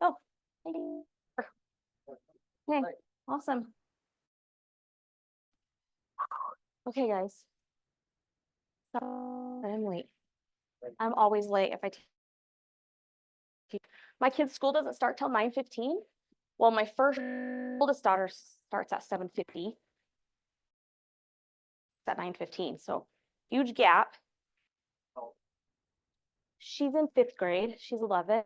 Oh, thank you. Okay, awesome. Okay, guys. So I'm late. I'm always late if I teach. My kid's school doesn't start till 9:15. Well, my oldest daughter starts at 7:50. It's at 9:15, so huge gap. She's in 5th grade. She's 11.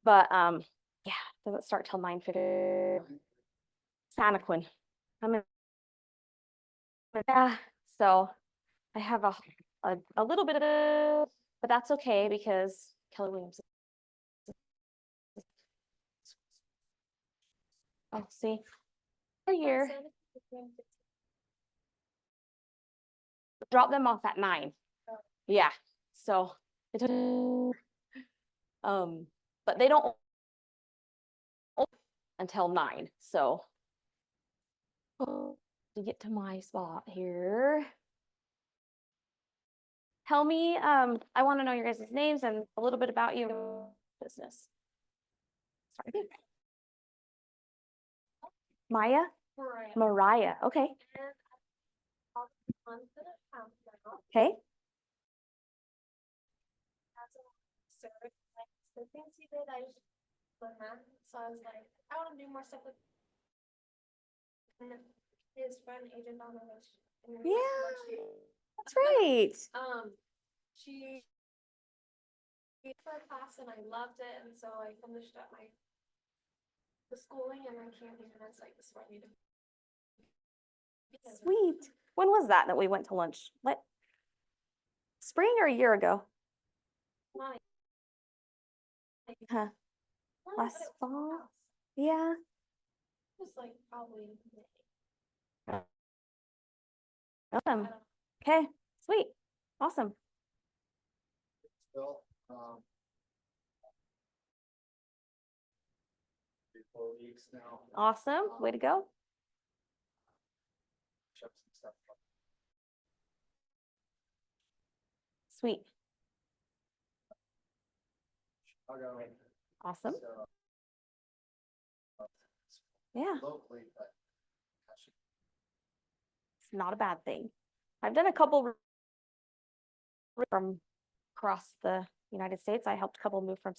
But yeah, doesn't start till 9:50. Santaquin. I'm in, yeah, so I have a little bit of a, but that's okay because Keller Williams. Oh, see, here. Drop them off at 9. Yeah, so it but they don't open until 9. So to get to my spot here. Tell me, I want to know your guys' names and a little bit about your business. Sorry. Maya? Mariah. Okay. Okay. The things he did, I just learned that. So I was like, I want to do more stuff with his friend, Agent Donna. Yeah, that's right. She for a class and I loved it, and so I finished up the schooling and then came here and I was like, this is what I need to. Sweet. When was that we went to lunch? What? Spring or a year ago? Huh. Last fall? Yeah. It was like probably Awesome. Okay, sweet. Awesome. Still, 4 weeks now. Awesome. Way to go. Check some stuff up. Sweet. Chicago. Awesome. So, Yeah. locally, but It's not a bad thing. I've done a couple from across the United States. I helped a couple move from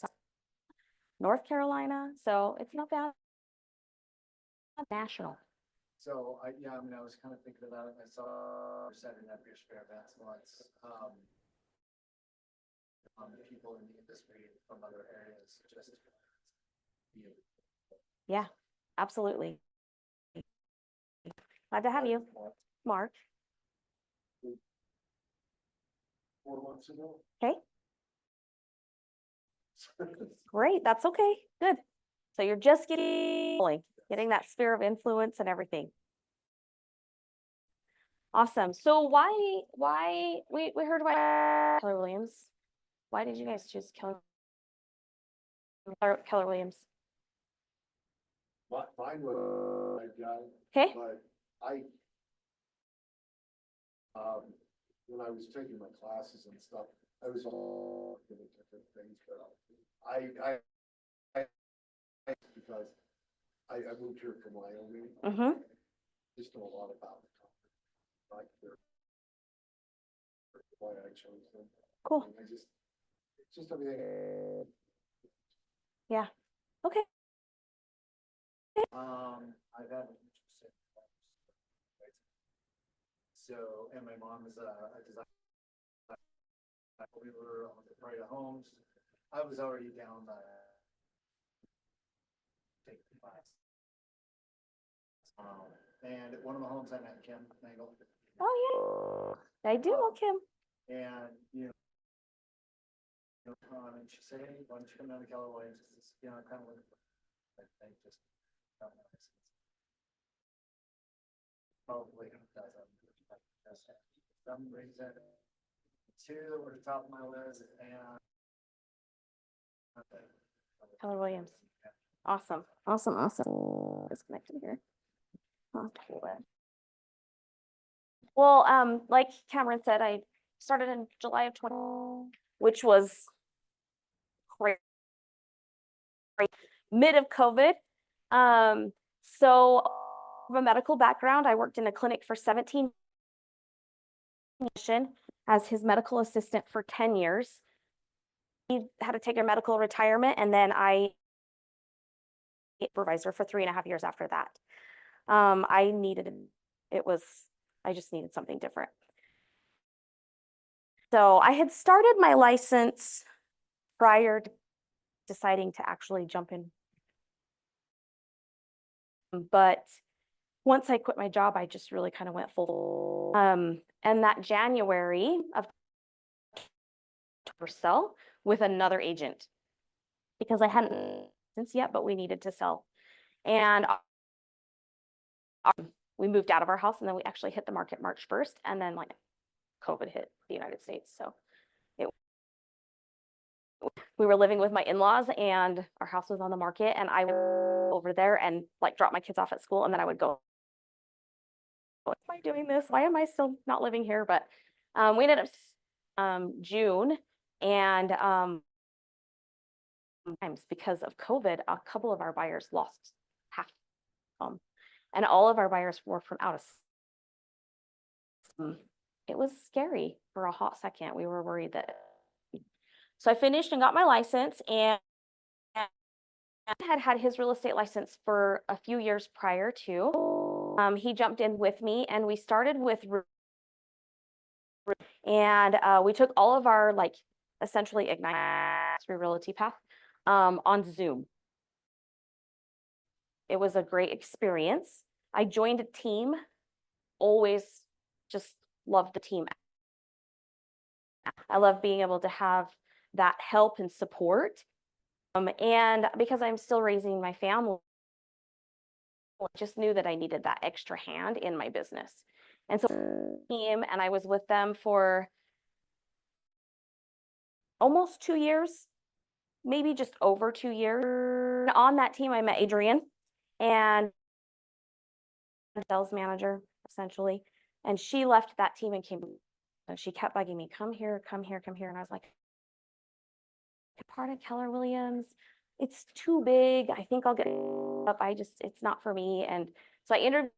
North Carolina, so it's not bad. National. So I mean, I was kind of thinking about it. I saw setting up your spare events once. People in the industry from other areas, just Yeah, absolutely. Glad to have you, Mark. 4 months ago. Okay. Great. That's okay. Good. So you're just getting that sphere of influence and everything. Awesome. So why we heard about Keller Williams. Why did you guys choose Keller Williams? Mine was my job. Okay. But when I was taking my classes and stuff, I was all doing different things, but because I moved here from Wyoming. Mm-hmm. Just know a lot about the company. Like why I chose them. Cool. And it's just everything. Yeah. Okay. I've had an interest in so, and my mom is a designer. We were on the Prairie Homes. I was already down by taking the class. And at one of the homes I met Kim Mangle. Oh yeah, I do know Kim. And and she said, "Hey, why don't you come down to Keller Williams? Kind of like I think just probably doesn't. Some reason, 2 were the top of my list, and Keller Williams. Awesome. Awesome. Awesome. Disconnected here. Well, like Cameron said, I started in July of 20, which was crazy mid of COVID. So from a medical background, I worked in a clinic for 17 years as his medical assistant for 10 years. He had to take a medical retirement, and then I supervisor for 3.5 years after that. I just needed something different. So I had started my license prior to deciding to actually jump in. But once I quit my job, I just really kind of went full. And that January of sell with another agent because I hadn't since yet, but we needed to sell. And we moved out of our house, and then we actually hit the market March 1st, and then like COVID hit the United States. So we were living with my in-laws, and our house was on the market, and I went over there and like drop my kids off at school, and then I would go, why am I doing this? Why am I still not living here? But we ended up June, and times because of COVID, a couple of our buyers lost half and all of our buyers were from out of it was scary for a hot second. We were worried that. So I finished and got my license, and had his real estate license for a few years prior to. He jumped in with me, and we started with, and we took all of our like essentially Ignite through Realty Path on Zoom. It was a great experience. I joined a team, always just loved the team. I love being able to have that help and support. And because I'm still raising my family, I just knew that I needed that extra hand in my business. And so team, and I was with them for almost 2 years, maybe just over 2 years. On that team, I met Adrienne, and sales manager, essentially. And she left that team and came, and she kept bugging me, come here, come here, come here. And I was like, part of Keller Williams, it's too big. I think I'll get up. It's not for me. And so I interviewed,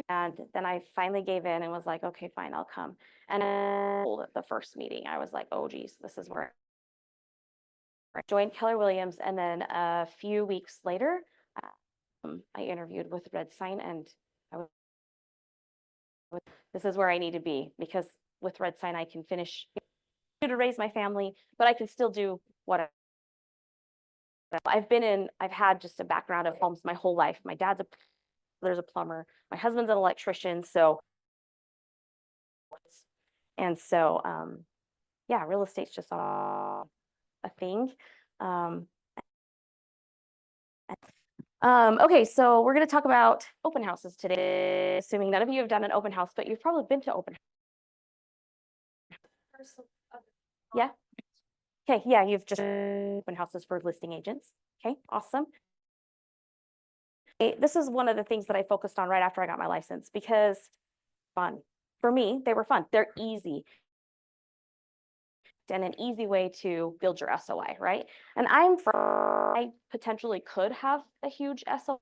and then I finally gave in and was like, okay, fine, I'll come. And at the first meeting, I was like, oh geez, this is where I joined Keller Williams. And then a few weeks later, I interviewed with Red Sign, and this is where I need to be, because with Red Sign, I can finish to raise my family, but I can still do what I've had just a background of homes my whole life. My dad's there's a plumber, my husband's an electrician. So, yeah, real estate's just a thing. Okay, so we're going to talk about open houses today, assuming none of you have done an open house, but you've probably been to open. Yeah. Okay, yeah, you've just open houses for listing agents. Okay, awesome. This is one of the things that I focused on right after I got my license, because fun. For me, they were fun. They're easy. And an easy way to build your SOI, right? And I potentially could have a huge SOI,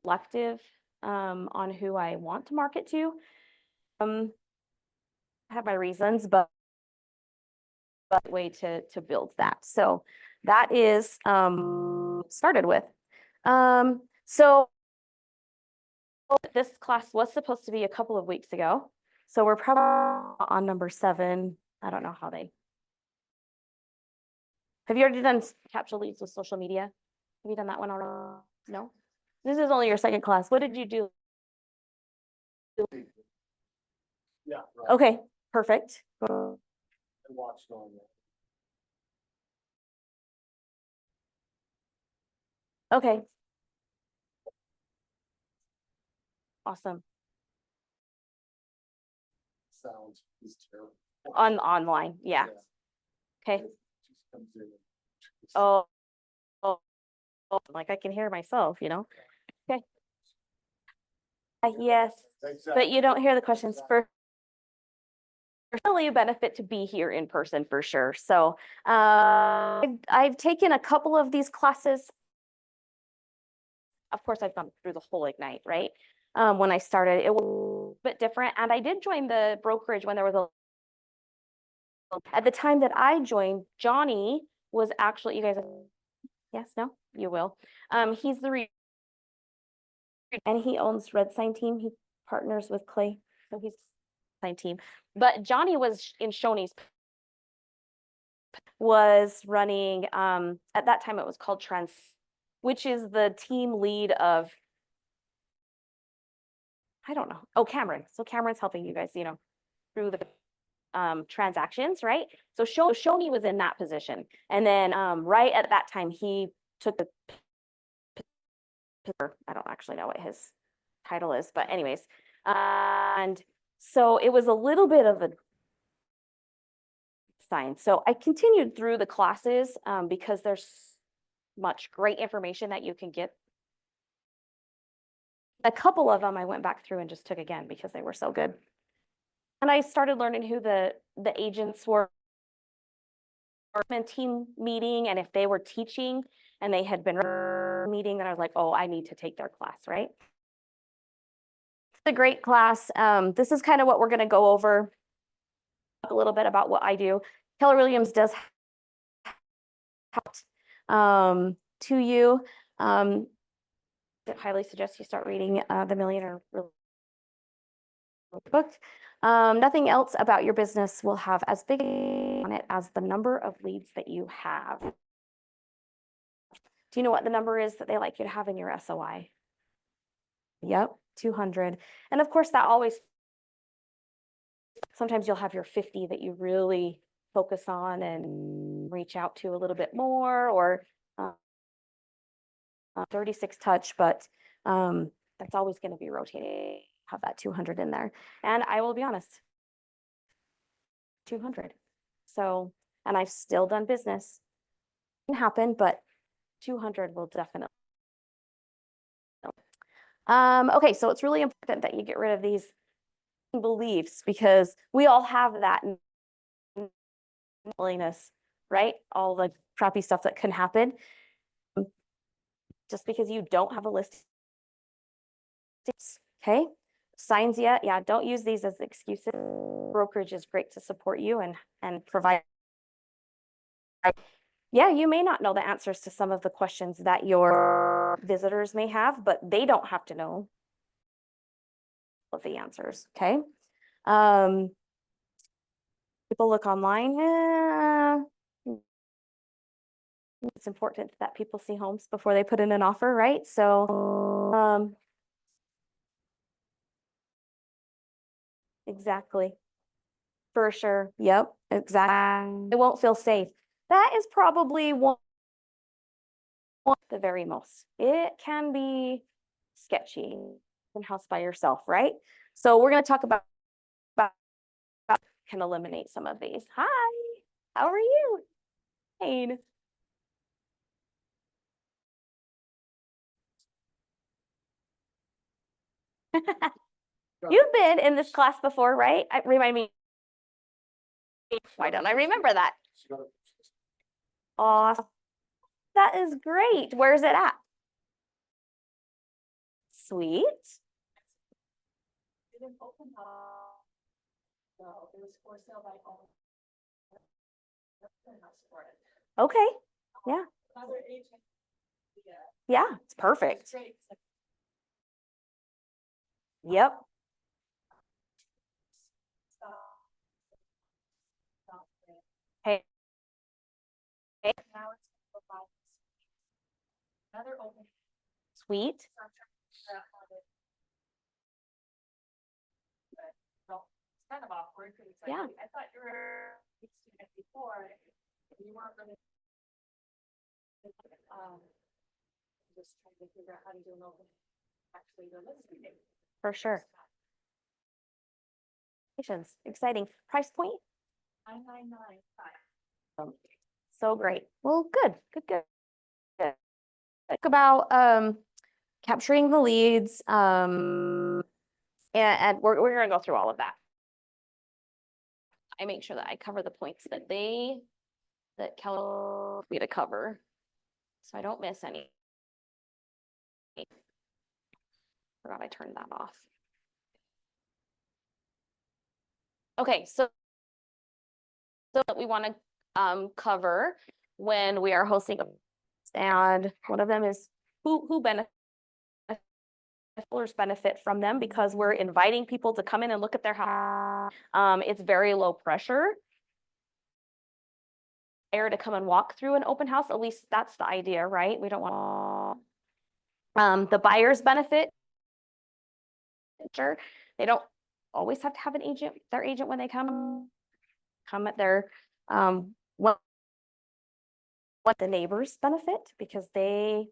selective on who I want to market to. I have my reasons, but way to build that. So that is started with. So this class was supposed to be a couple of weeks ago. So we're probably on number 7. I don't know how they. Have you already done capture leads with social media? Have you done that one already? No? This is only your second class. What did you do? Yeah. Right. Okay, perfect. I watched on that. Okay. Awesome. Sounds is terrible. Online, yeah. Okay. It just comes in. Oh, like I can hear myself, you know? Okay. Yes, but you don't hear the questions first. really a benefit to be here in person for sure. So I've taken a couple of these classes. Of course, I've gone through the whole Ignite, right? When I started, it was a bit different. And I did join the brokerage when there was at the time that I joined, Johnny was actually, you guys, yes, no, you will. He's and he owns Red Sign Team. He partners with Clay, so he's Sign Team. But Johnny was in Shoney's, was running, at that time it was called which is the team lead of, I don't know. Oh, Cameron. So Cameron's helping you guys, through the transactions, right? So Shoney was in that position. And then right at that time, he took the, I don't actually know what his title is, but anyways. And so it was a little bit of a sign. So I continued through the classes because there's much great information that you can get. A couple of them I went back through and just took again because they were so good. And I started learning who the agents were in team meeting, and if they were teaching and they had been meeting, then I was like, oh, I need to take their class, right? It's a great class. This is kind of what we're going to go over, a little bit about what I do. Keller Williams does to you. I highly suggest you start reading the Millionaire book. Nothing else about your business will have as big on it as the number of leads that you have. Do you know what the number is that they like you to have in your SOI? Yep, 200. And of course, that always, sometimes you'll have your 50 that you really focus on and reach out to a little bit more, or 36 touch, but that's always going to be rotating. Have that 200 in there. And I will be honest, 200. So, and I've still done business. It can happen, but 200 will definitely. Okay, so it's really important that you get rid of these beliefs, because we all have that willingness, right? All the crappy stuff that can happen. Just because you don't have a list, okay? Signs yet? Yeah, don't use these as excuses. Brokerage is great to support you and provide. Yeah, you may not know the answers to some of the questions that your visitors may have, but they don't have to know of the answers, okay? People look online. It's important that people see homes before they put in an offer, right? So, exactly. For sure. Yep, exactly. It won't feel safe. That is probably one the very most. It can be sketchy in house by yourself, right? So we're going to talk about can eliminate some of these. Hi, how are you? Hey. You've been in this class before, right? Remind me. Why don't I remember that? Awesome. That is great. Where's it at? Sweet. It didn't open up. No, it was for sale by owner. Okay. Yeah. Another agent. Yeah, it's perfect. It's great. Yep. Hey. Hey. Now it's another open. Sweet. So I'm trying to figure out how to. But well, it's kind of awkward because it's like, Yeah. I thought you were a student before and you weren't really. Just trying to figure out how to do an open. Actually, the listing. For sure. Exciting. Price point? 9995. So great. Well, good. Talk about capturing the leads. And we're gonna go through all of that. I make sure that I cover the points that Kelly wants me to cover. So I don't miss any. Forgot I turned that off. Okay, so that we want to cover when we are hosting, and one of them is who benefits from them, because we're inviting people to come in and look at their house. It's very low pressure to come and walk through an open house. At least that's the idea, right? We don't want the buyers benefit. Sure, they don't always have to have their agent when they come at their what the neighbors benefit, because we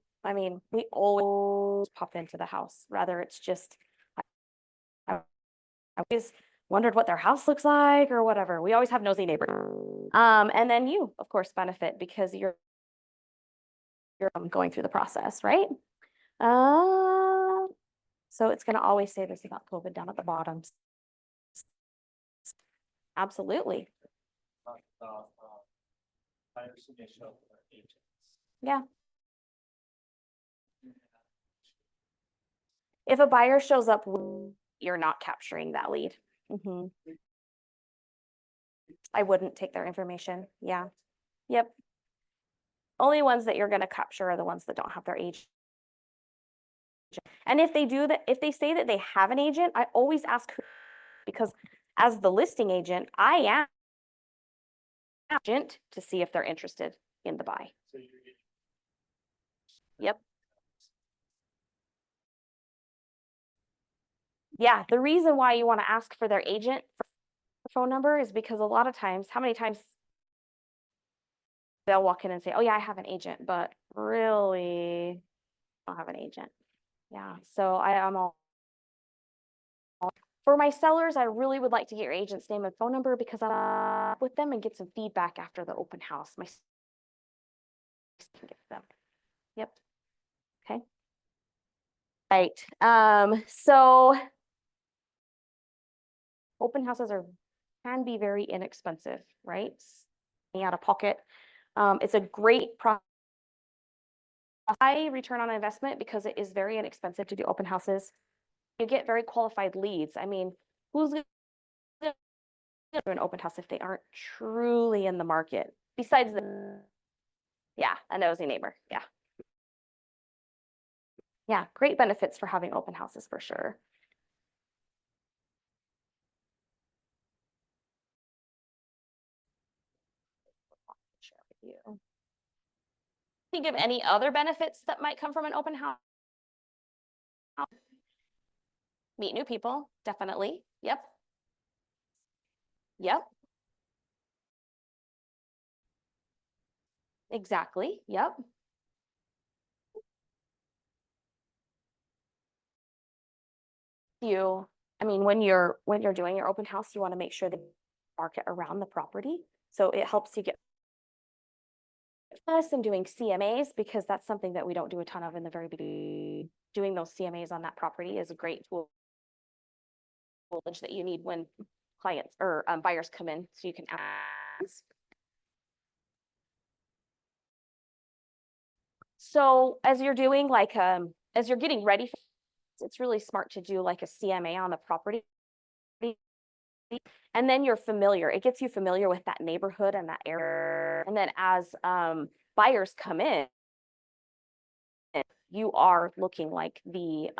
always pop into the house, rather it's just I always wondered what their house looks like or whatever. We always have nosy neighbors. And then you, of course, benefit because you're going through the process, right? So it's going to always say this about COVID down at the bottom. Absolutely. Yeah. If a buyer shows up, you're not capturing that lead. I wouldn't take their information. Yeah. Yep. Only ones that you're going to capture are the ones that don't have their agent. And if they do that, if they say that they have an agent, I always ask who, because as the listing agent, I am agent to see if they're interested in the buy. Yep. Yeah, the reason why you want to ask for their agent phone number is because a lot of times, how many times they'll walk in and say, oh yeah, I have an agent, but really don't have an agent. Yeah, so I am all for my sellers, I really would like to get your agent's name and phone number, because I'm with them and get some feedback after the open house. My can get them. Yep. Okay. Right. So open houses can be very inexpensive, right? Out of pocket. It's a great high return on investment because it is very inexpensive to do open houses. You get very qualified leads. I mean, who's going to do an open house if they aren't truly in the market? Besides a nosy neighbor. Yeah. Yeah, great benefits for having open houses for sure. Share with you. Think of any other benefits that might come from an open house? Meet new people, definitely. Yep. Yep. Exactly. Yep. When you're doing your open house, you want to make sure the market around the property. So it helps you get us and doing CMAs, because that's something that we don't do a ton of in the very beginning. Doing those CMAs on that property is a great tool that you need when clients or buyers come in, so you can ask. So as you're doing as you're getting ready, it's really smart to do like a CMA on the property. And then you're familiar. It gets you familiar with that neighborhood and that area. And then as buyers come in, you are looking like the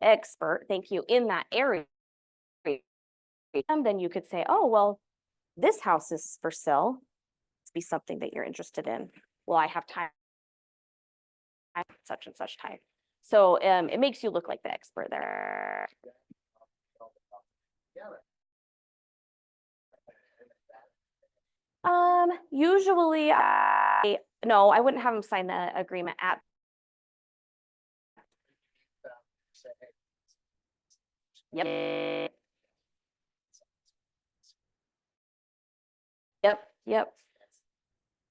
expert, thank you, in that area. And then you could say, oh, well, this house is for sale. It's be something that you're interested in. Well, I have time such and such time. So it makes you look like the expert there. Usually no, I wouldn't have them sign the agreement at. Yep.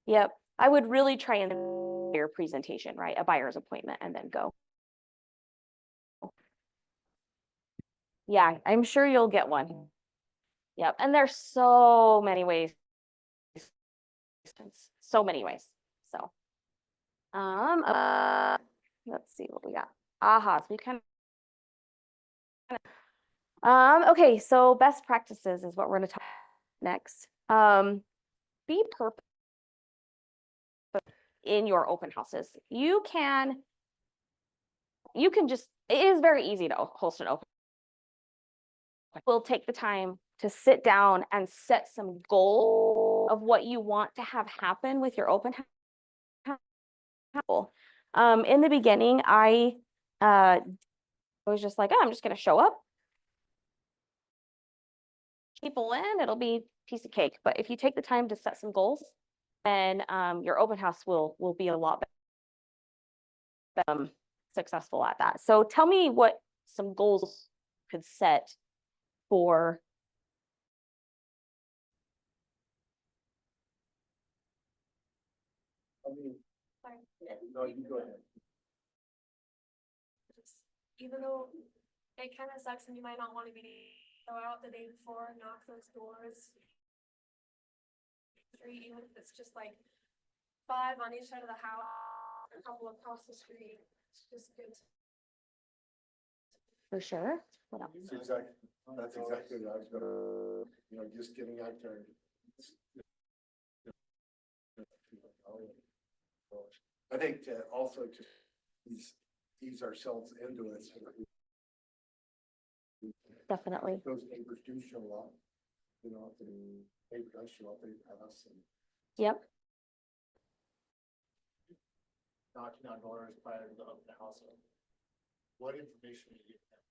Yep. I would really try and your presentation, right? A buyer's appointment, and then go. Yeah, I'm sure you'll get one. Yep, and there's so many ways. So many ways. So, let's see what we got. Ahas, we kind of, okay, so best practices is what we're gonna talk next. Be purposeful in your open houses. You can just, it is very easy to host an open. We'll take the time to sit down and set some goal of what you want to have happen with your open house. In the beginning, I was just like, oh, I'm just gonna show up. People in, it'll be a piece of cake. But if you take the time to set some goals, then your open house will be a lot successful at that. So tell me what some goals could set for. I mean, Sorry. no, you go ahead. Just, even though it kind of sucks and you might not want to go out the day before, knock those doors. Even if it's just like 5 on each side of the house, a couple across the street, it's just good. For sure. What else? That's exactly what I was gonna, just getting out there. I think to also just ease ourselves into it. So that Definitely. those neighbors do show up, if the neighbor does show up, they pass and. Yep. Knocking on doors prior to the open house. What information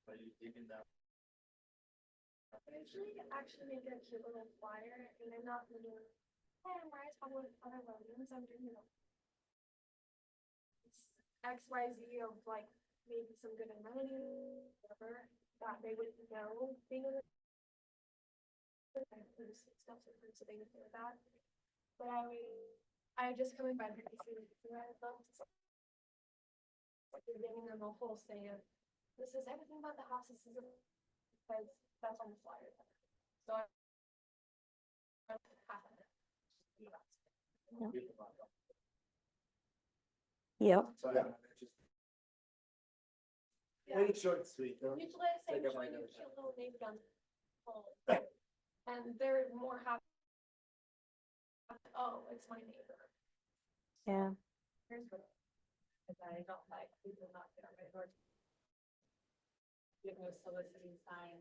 are you giving them? I usually actually make a cute little flyer and I'm not gonna do, hey, I'm right, I'm with other Williams, I'm doing, it's XYZ of like maybe some good amenities, whatever, that they would know being in the. Stuff so they would know that. But I just come in by the so I love to giving them a whole say of this is everything about the house, this is because that's on the flyer. So I Yep. So yeah. It's short and sweet. Usually I say, Take up show my your notes. cute little neighbor down the hall. And they're more happy. Oh, it's my neighbor. Yeah. Here's what. Because I don't like people not get on my door. Give no soliciting sign.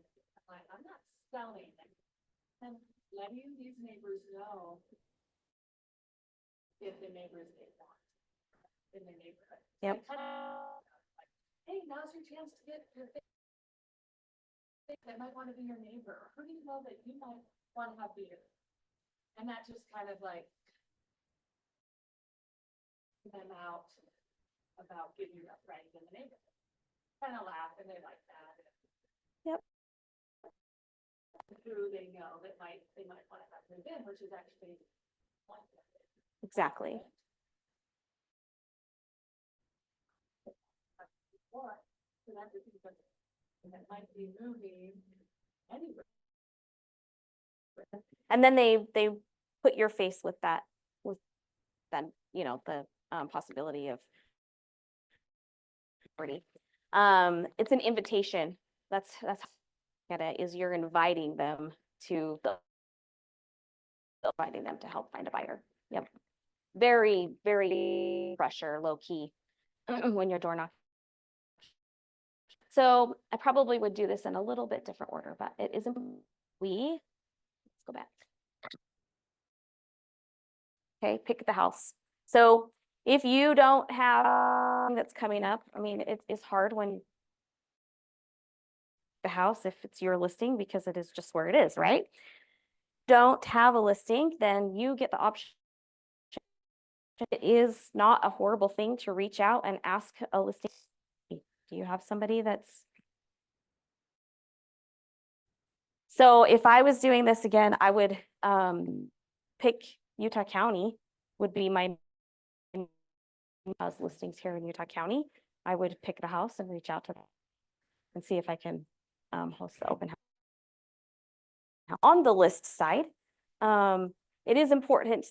I'm not selling them. And letting these neighbors know if the neighbors they want in their neighborhood. Yep. Like, hey, now's your chance to get your thing. That might want to be your neighbor. Who do you know that you might want to have beer? And that just kind of like them out about giving you a friend in the neighborhood. Kind of laugh and they like that. Yep. Who they know that they might want to have moved in, which is actually one thing. Exactly. What? So that's the thing, and that might be moving anywhere. And then they put your face with that, with then, the possibility of party. It's an invitation. That's how I get it, is you're inviting them to help find a buyer. Yep. Very, very pressure, low key when you're door knocking. So I probably would do this in a little bit different order, but it isn't let's go back. Okay, pick the house. So if you don't have that's coming up, I mean, it's hard when the house, if it's your listing, because it is just where it is, right? Don't have a listing, then you get the option. It is not a horrible thing to reach out and ask a listing. Do you have somebody that's? So if I was doing this again, I would pick Utah County would be my listings here in Utah County. I would pick the house and reach out to them and see if I can host the open house. On the list side, it is important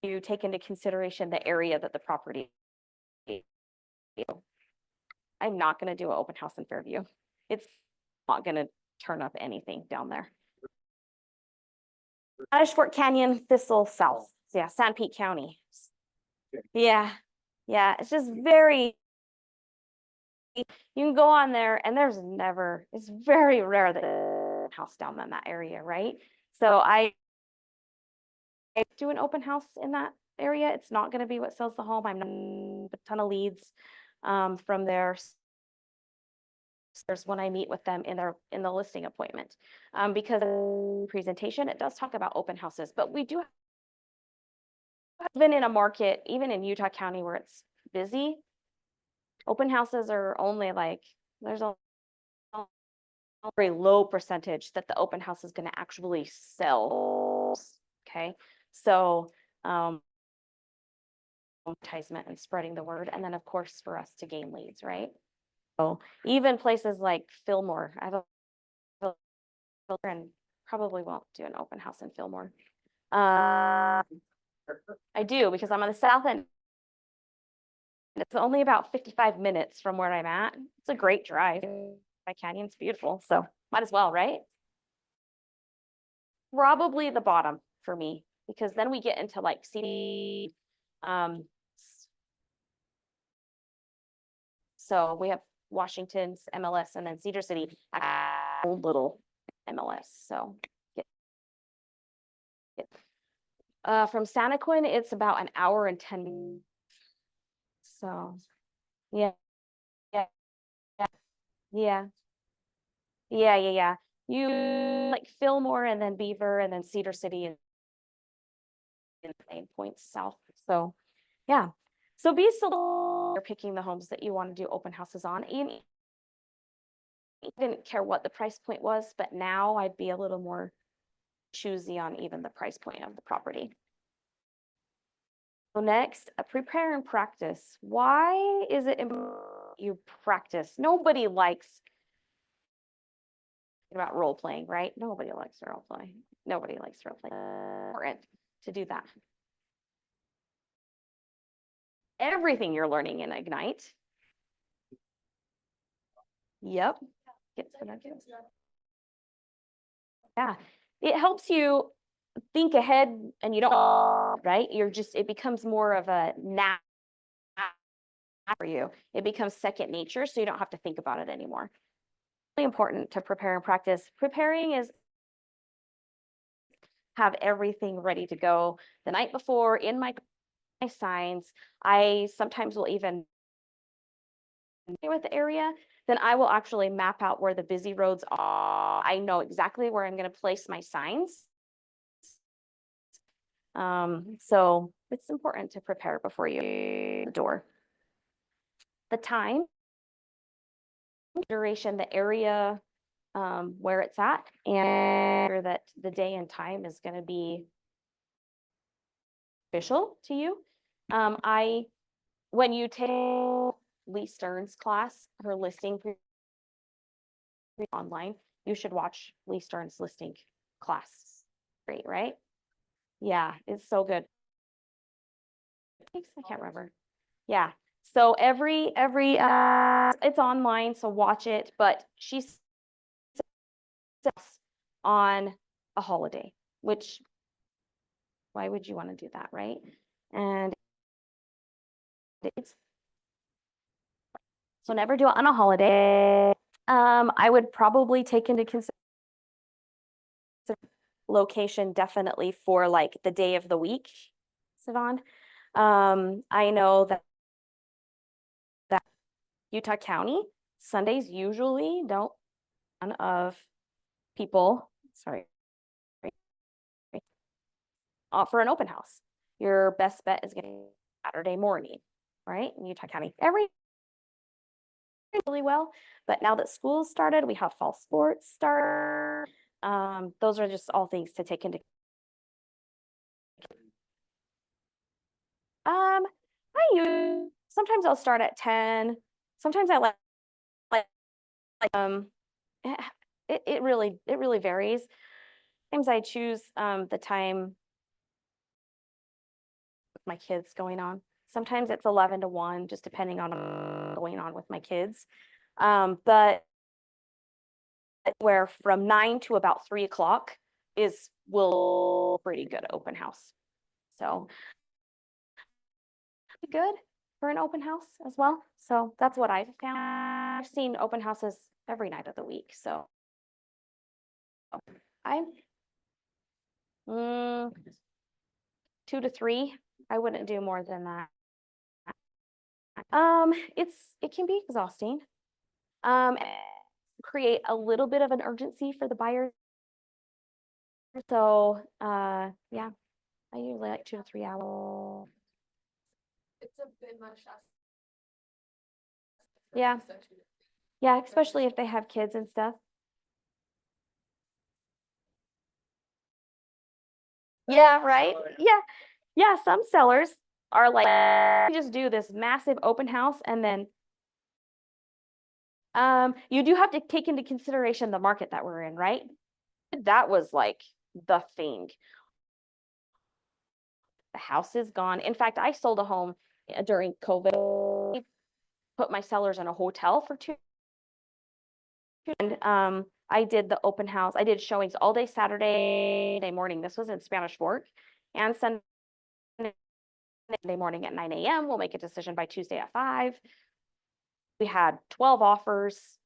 to take into consideration the area that the property is. I'm not going to do an open house in Fairview. It's not going to turn up anything down there. Spanish Fork Canyon, Thistle South. Yeah, San Pete County. Yeah, yeah, it's just very, you can go on there and it's very rare that a house down in that area, right? So I do an open house in that area. It's not going to be what sells the home. I'm not a ton of leads from there. There's when I meet with them in the listing appointment because the presentation, it does talk about open houses, but we do have, even in a market, even in Utah County where it's busy, open houses are only like, there's a very low percentage that the open house is going to actually sell. Okay, so advertisement and spreading the word, and then of course for us to gain leads, right? So even places like Fillmore, I have a and probably won't do an open house in Fillmore. I do because I'm on the south end. It's only about 55 minutes from where I'm at. It's a great drive. My canyon's beautiful, so might as well, right? Probably the bottom for me, because then we get into like CD. So we have Washington's MLS and then Cedar City, old little MLS. So from Santaquin, it's about an hour and 10 minutes. So yeah, yeah, yeah, yeah. You like Fillmore and then Beaver and then Cedar City and points south. So yeah. So be so you're picking the homes that you want to do open houses on. And I didn't care what the price point was, but now I'd be a little more choosy on even the price point of the property. So next, prepare and practice. Why is it important you practice? Nobody likes about role playing, right? Nobody likes role playing. Nobody likes role playing. Important to do that. Everything you're learning in Ignite. Yep. Yeah. It helps you think ahead and you don't, right? It becomes more of a knack for you. It becomes second nature, so you don't have to think about it anymore. Really important to prepare and practice. Preparing is have everything ready to go the night before in my signs. I sometimes will even with the area, then I will actually map out where the busy roads are. I know exactly where I'm going to place my signs. So it's important to prepare before you the door. The time, duration, the area where it's at, and that the day and time is going to be official to you. When you take Lee Stern's class, her listing online, you should watch Lee Stern's listing class. Great, right? Yeah, it's so good. I can't remember. Yeah. So every it's online, so watch it, but she's on a holiday, which why would you want to do that, right? And it's so never do it on a holiday. I would probably take into consideration location definitely for like the day of the week, Sivan. I know that Utah County Sundays usually don't of people, sorry, for an open house. Your best bet is getting Saturday morning, right? In Utah County, really well. But now that school's started, we have fall sports start. Those are just all things to take into. Sometimes I'll start at 10. Sometimes I like it really varies. Sometimes I choose the time with my kids going on. Sometimes it's 11 to 1, just depending on what's going on with my kids. But where from 9 to about 3 o'clock is will pretty good open house. So good for an open house as well. So that's what I've found. I've seen open houses every night of the week. So I'm 2 to 3. I wouldn't do more than that. It can be exhausting. Create a little bit of an urgency for the buyer. So yeah, I usually like 2 to 3 hours. It's a bit much. Yeah. Yeah, especially if they have kids and stuff. Yeah, right. Yeah. Yeah, some sellers are like, "We just do this massive open house and then you do have to take into consideration the market that we're in, right? That was like the thing. The house is gone. In fact, I sold a home during COVID, put my sellers in a hotel for 2. And I did the open house. I did showings all day Saturday morning. This was in Spanish Fork, and Sunday morning at 9 a.m. We'll make a decision by Tuesday at 5. We had 12 offers.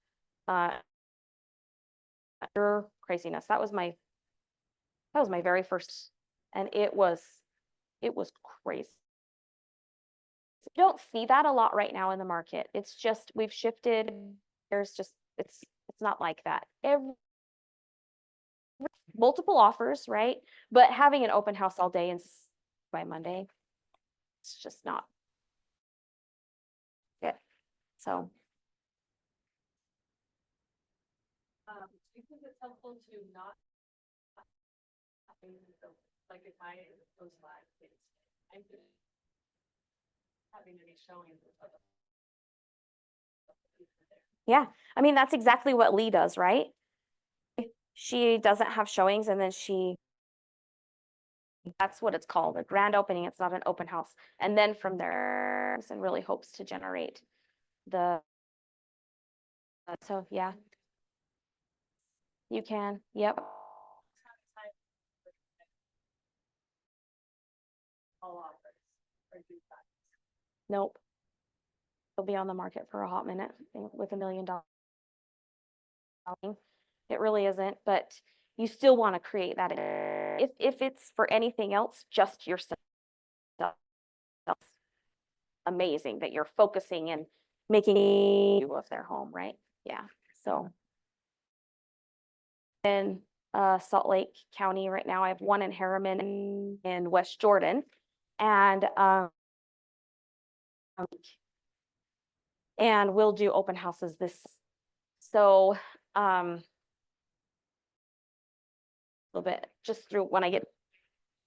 Pure craziness. That was my very first, and it was crazy. You don't see that a lot right now in the market. It's just we've shifted. There's just it's not like that. Multiple offers, right? But having an open house all day and by Monday, it's just not it. So Do you think it's helpful to not like if I goes live, I'm just having any showings of yeah, I mean that's exactly what Lee does, right? She doesn't have showings and then that's what it's called, a grand opening. It's not an open house. And then from there and really hopes to generate the so yeah. You can. Yep. all offers or do that. Nope. It'll be on the market for a hot minute with $1 million. It really isn't, but you still want to create that. If it's for anything else, just yourself. That's amazing that you're focusing and making you of their home, right? Yeah. So in Salt Lake County right now, I have one in Harriman in West Jordan, and we'll do open houses this. So a little bit just through when I get.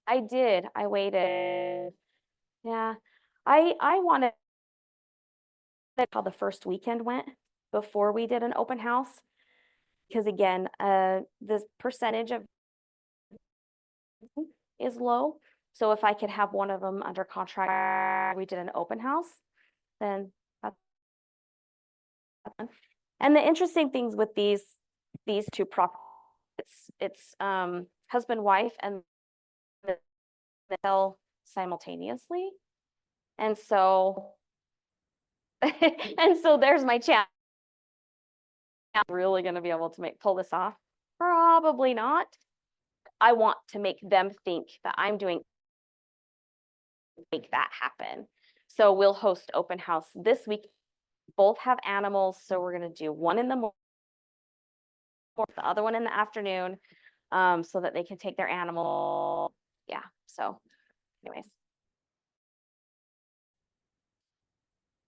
I did. I waited. Yeah. I wanted how the first weekend went before we did an open house because again, the percentage of is low. So if I could have one of them under contract, we did an open house, then that's fun. And the interesting things with these two properties, it's husband, wife, and they sell simultaneously. And so and so there's my chance. I'm really going to be able to pull this off? Probably not. I want to make them think that I'm doing make that happen. So we'll host open house this week. Both have animals, so we're going to do one in the morning, the other one in the afternoon, so that they can take their animal. Yeah. So, anyways,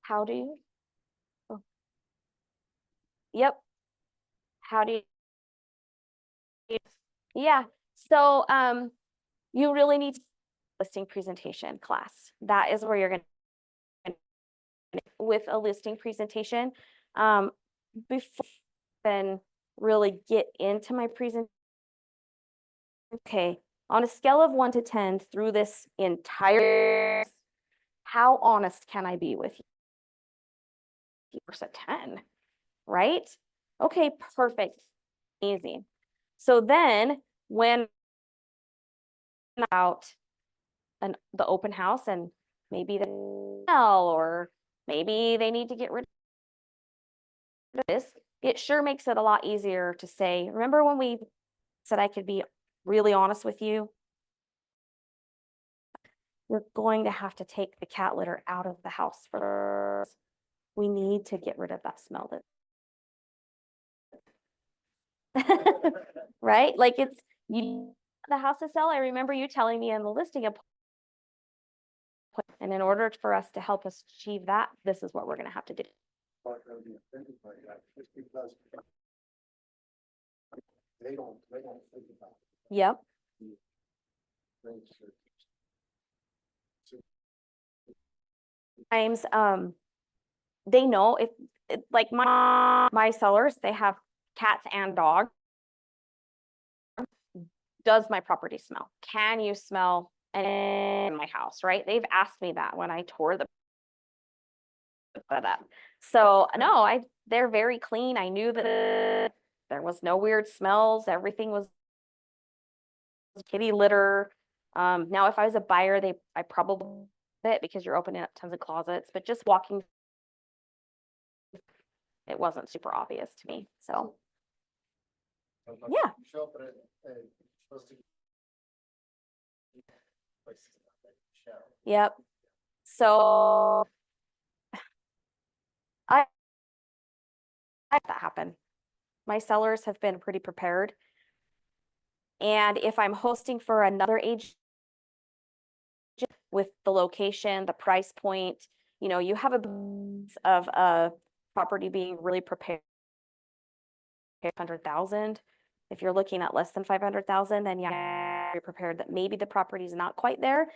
how do you? Oh. Yep. How do you? Yeah. So, you really need listing presentation class. That is where you're going to with a listing presentation. Before then really get into my presentation, Okay, on a scale of 1 to 10 through this entire, how honest can I be with you? You're a 10, right? Okay, perfect. Amazing. So then when out the open house and maybe they sell or maybe they need to get rid of this, it sure makes it a lot easier to say, remember when we said I could be really honest with you? You're going to have to take the cat litter out of the house for we need to get rid of that smell that right? Like it's you the house to sell. I remember you telling me in the listing appointment, and in order for us to help us achieve that, this is what we're going to have to do. But they'll be offended by that, just because they don't think about Yep. things. Times they know if like my sellers, they have cats and dogs. Does my property smell? Can you smell in my house, right? They've asked me that when I tore the up. So no, they're very clean. I knew that there was no weird smells. Everything was kitty litter. Now if I was a buyer, I probably it because you're opening up tons of closets, but just walking, it wasn't super obvious to me. So yeah. Show up at supposed to. Yep. So I had that happen. My sellers have been pretty prepared. And if I'm hosting for another agent with the location, the price point, you know, you have of a property being really prepared, 500,000. If you're looking at less than 500,000, then yeah, you're prepared that maybe the property is not quite there.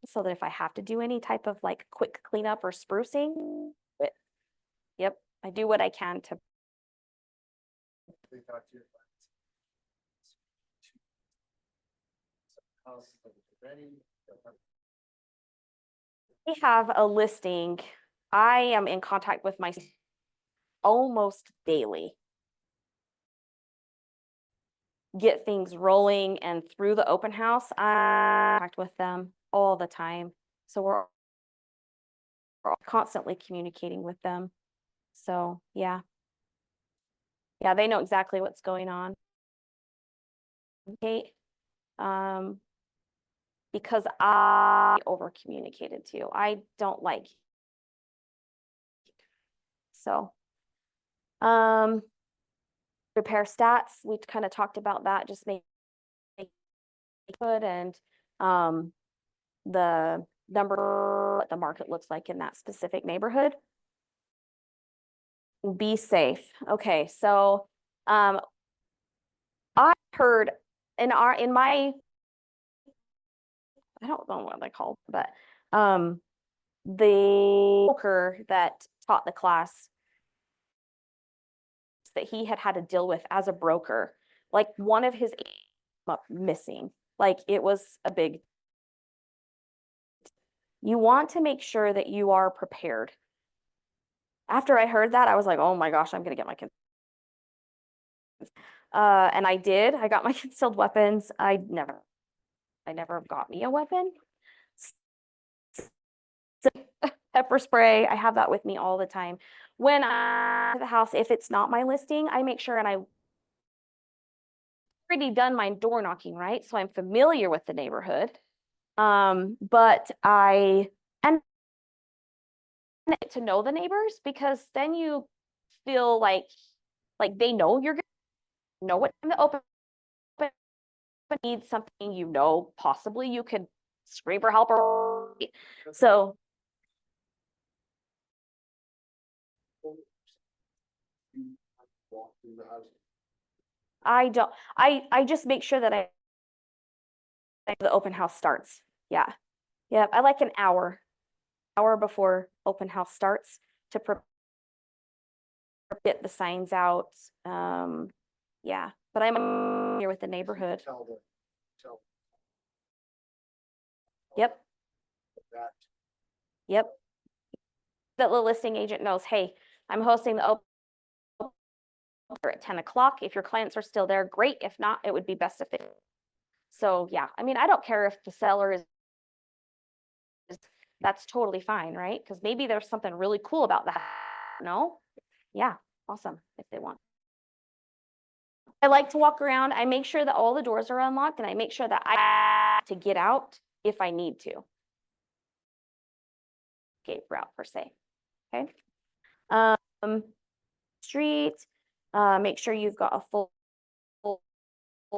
So that if I have to do any type of like quick cleanup or sprucing, yep, I do what I can to. They talk to your clients. House ready. They have a listing. I am in contact with my almost daily. Get things rolling and through the open house, I interact with them all the time. So we're constantly communicating with them. So yeah. Yeah, they know exactly what's going on. Okay. Because I over communicated to you. I don't like. So repair stats, we kind of talked about that, just make good and the number, what the market looks like in that specific neighborhood. Be safe. Okay, so I heard in my I don't know what they call, but the broker that taught the class that he had to deal with as a broker, like one of his up missing, like it was a big. You want to make sure that you are prepared. After I heard that, I was like, oh my gosh, I'm gonna get my and I did. I got my concealed weapons. I never got me a weapon. Pepper spray, I have that with me all the time. When I the house, if it's not my listing, I make sure, and I already done my door knocking, right? So I'm familiar with the neighborhood. But I and to know the neighbors, because then you feel like they know you're gonna know what time to open, need something, you know, possibly you could scream for help or so. Walk through the house. I don't, I just make sure that the open house starts. Yeah. Yeah. I like an hour before open house starts to get the signs out. Yeah. but I'm familiar with the neighborhood. Tell the, tell. Yep, That, yep. That the listing agent knows, hey, I'm hosting the open at 10 o'clock. If your clients are still there, great. If not, it would be best if it. So yeah, I mean, I don't care if the seller is, that's totally fine, right? Because maybe there's something really cool about that. No? Yeah, awesome, if they want. I like to walk around. I make sure that all the doors are unlocked and I make sure that I to get out if I need to. Escape route per se, okay? Street, make sure you've got a full,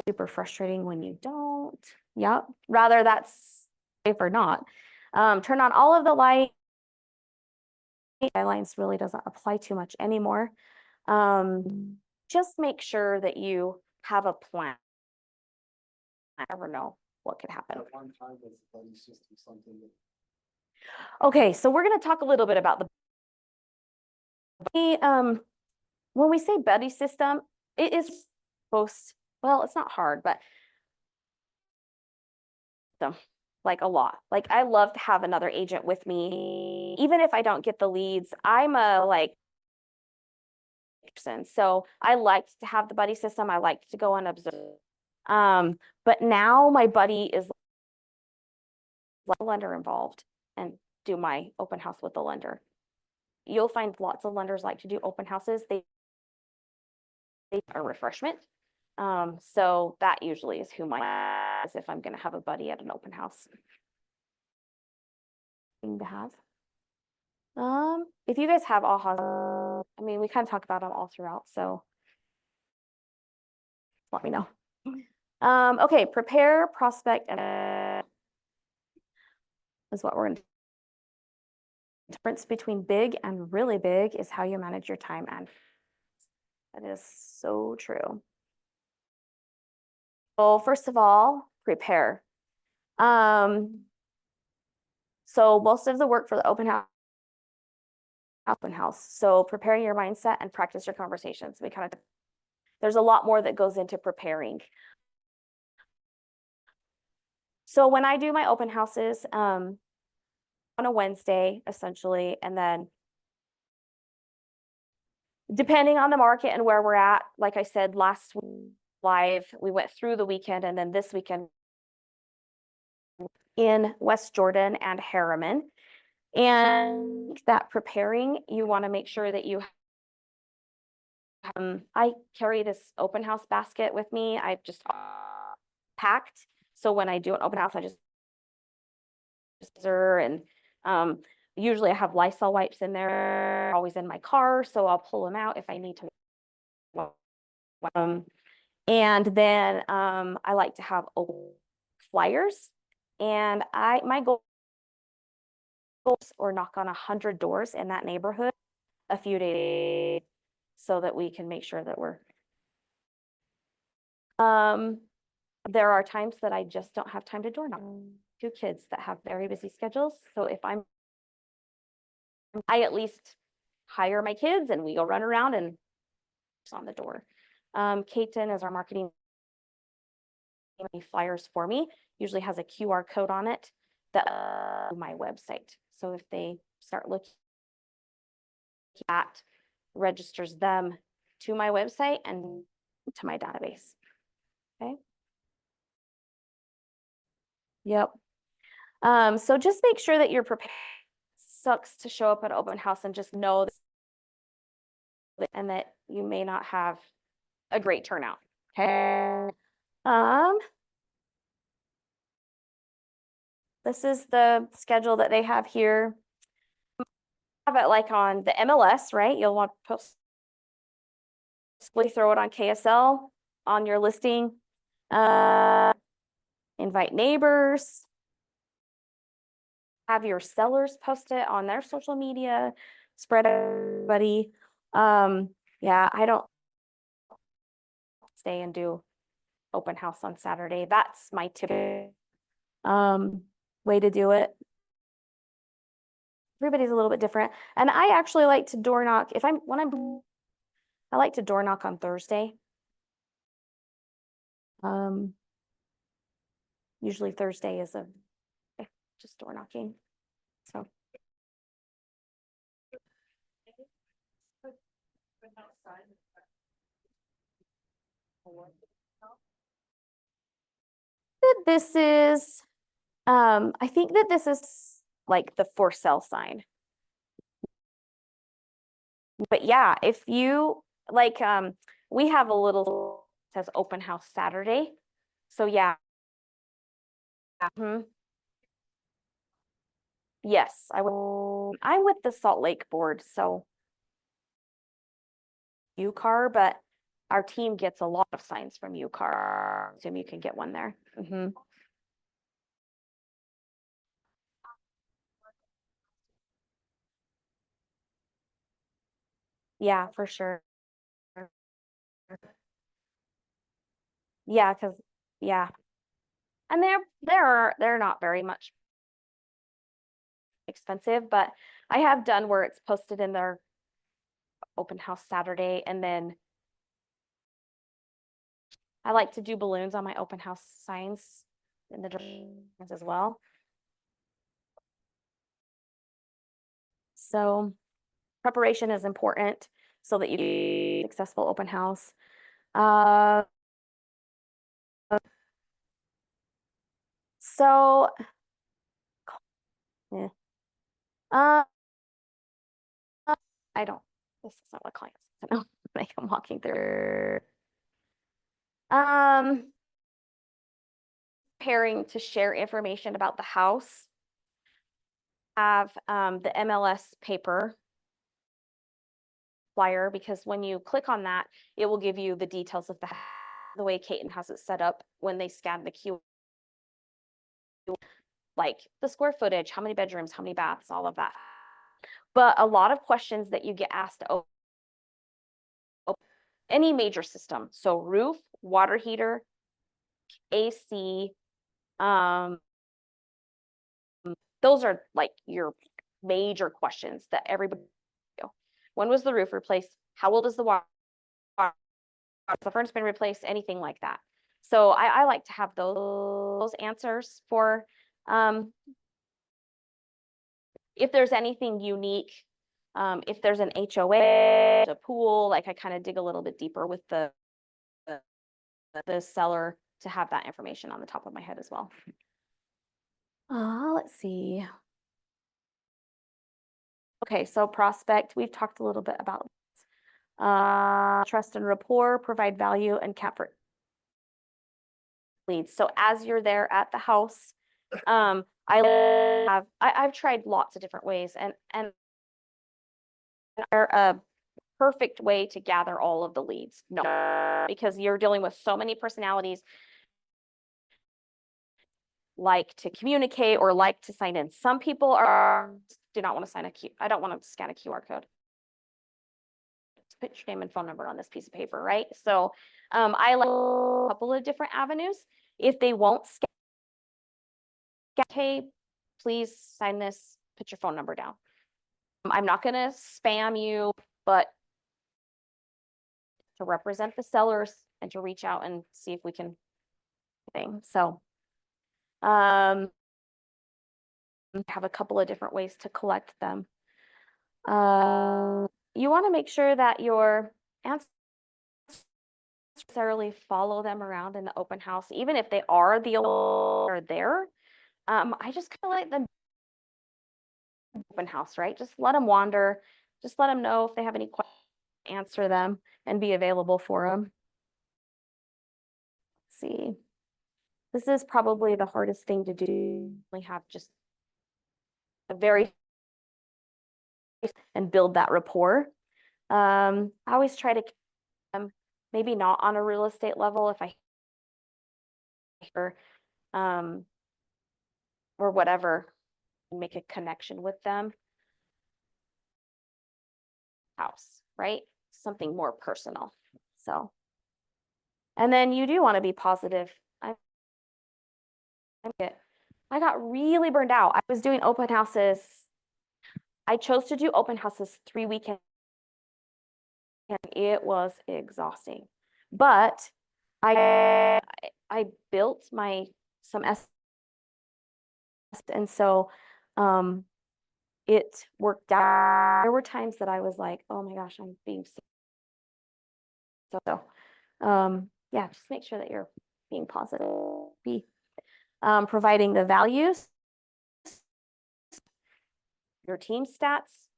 super frustrating when you don't. Yep, rather that's safe or not. Turn on all of the light. Guidelines really doesn't apply too much anymore. Just make sure that you have a plan. I never know what could happen. at one time was the buddy system something that. Okay, so we're going to talk a little bit about the when we say buddy system, it is supposed, well, it's not hard, but like a lot. Like I love to have another agent with me, even if I don't get the leads. I'm a like person, so I liked to have the buddy system. I liked to go and observe. But now my buddy is like a lender involved and do my open house with the lender. You'll find lots of lenders like to do open houses. They are refreshment. So that usually is who my is if I'm going to have a buddy at an open house. Thing to have. If you guys have ahas, I mean, we kind of talk about them all throughout, so let me know. Okay, prepare, prospect, and is what we're going to. The difference between big and really big is how you manage your time, and that is so true. Well, first of all, prepare. So most of the work for the open house. So preparing your mindset and practice your conversations. There's a lot more that goes into preparing. So when I do my open houses, on a Wednesday, essentially, and then depending on the market and where we're at, like I said, last live, we went through the weekend, and then this weekend in West Jordan and Harriman. And that preparing, you want to make sure that you I carry this open house basket with me. I've just packed. So when I do an open house, I just and usually I have Lysol wipes in there, always in my car, so I'll pull them out if I need to. And then I like to have flyers, and my goal is or knock on 100 doors in that neighborhood a few days so that we can make sure that we're there are times that I just don't have time to door knock. 2 kids that have very busy schedules, so if I at least hire my kids and we go run around and on the door. Katen is our marketing flyers for me, usually has a QR code on it that my website. So if they start looking at, registers them to my website and to my database. Okay. Yep. So just make sure that you're prepared. Sucks to show up at open house and just know that, and that you may not have a great turnout. Okay. This is the schedule that they have here. Have it like on the MLS, right? You'll want to post, throw it on KSL on your listing. Invite neighbors. Have your sellers post it on their social media. Spread everybody. Yeah, I don't stay and do open house on Saturday. That's my typical way to do it. Everybody's a little bit different. And I actually like to door knock I like to door knock on Thursday. Usually Thursday is just door knocking. So But outside. this is, I think that this is like the for sale sign. But yeah, if you like, we have a little says open house Saturday. So yeah. Yes, I'm with the Salt Lake board, so UCAR, but our team gets a lot of signs from UCAR. Assume you can get one there. Yeah, for sure. Yeah, because yeah. And they're not very much expensive, but I have done where it's posted in their open house Saturday, and then I like to do balloons on my open house signs in the directions as well. So preparation is important so that you get a successful open house. So yeah. I don't, this is not what clients know, like I'm walking through. Preparing to share information about the house. Have the MLS paper flyer, because when you click on that, it will give you the details of the way Caton has it set up when they scan the Q, like the square footage, how many bedrooms, how many baths, all of that. But a lot of questions that you get asked to any major system, so roof, water heater, AC, those are like your major questions that everybody. When was the roof replaced? How old is the water? Has the furnace been replaced? Anything like that. So I like to have those answers for if there's anything unique, if there's an HOA, a pool, like I kind of dig a little bit deeper with the seller to have that information on the top of my head as well. Let's see. Okay, so prospect, we've talked a little bit about trust and rapport, provide value, and comfort leads. So as you're there at the house, I've tried lots of different ways, and they're a perfect way to gather all of the leads. No, because you're dealing with so many personalities, like to communicate or like to sign in. Some people do not want to sign I don't want to scan a QR code. Put your name and phone number on this piece of paper, right? So I like a couple of different avenues. If they won't scan, hey, please sign this, put your phone number down. I'm not going to spam you, but to represent the sellers and to reach out and see if we can thing. So have a couple of different ways to collect them. You want to make sure that your answers necessarily follow them around in the open house, even if they are there. I just kind of like them open house, right? Just let them wander. Just let them know if they have any questions, answer them, and be available for them. Let's see. This is probably the hardest thing to do. We have just a very and build that rapport. I always try to maybe not on a real estate level if I or whatever, make a connection with them. House, right? Something more personal. So, and then you do want to be positive. I got really burned out. I was doing open houses. I chose to do open houses 3 weekends, and it was exhausting. But I built some S, and so it worked out. There were times that I was like, oh my gosh, I'm being so yeah, just make sure that you're being positive. Be providing the values, your team stats,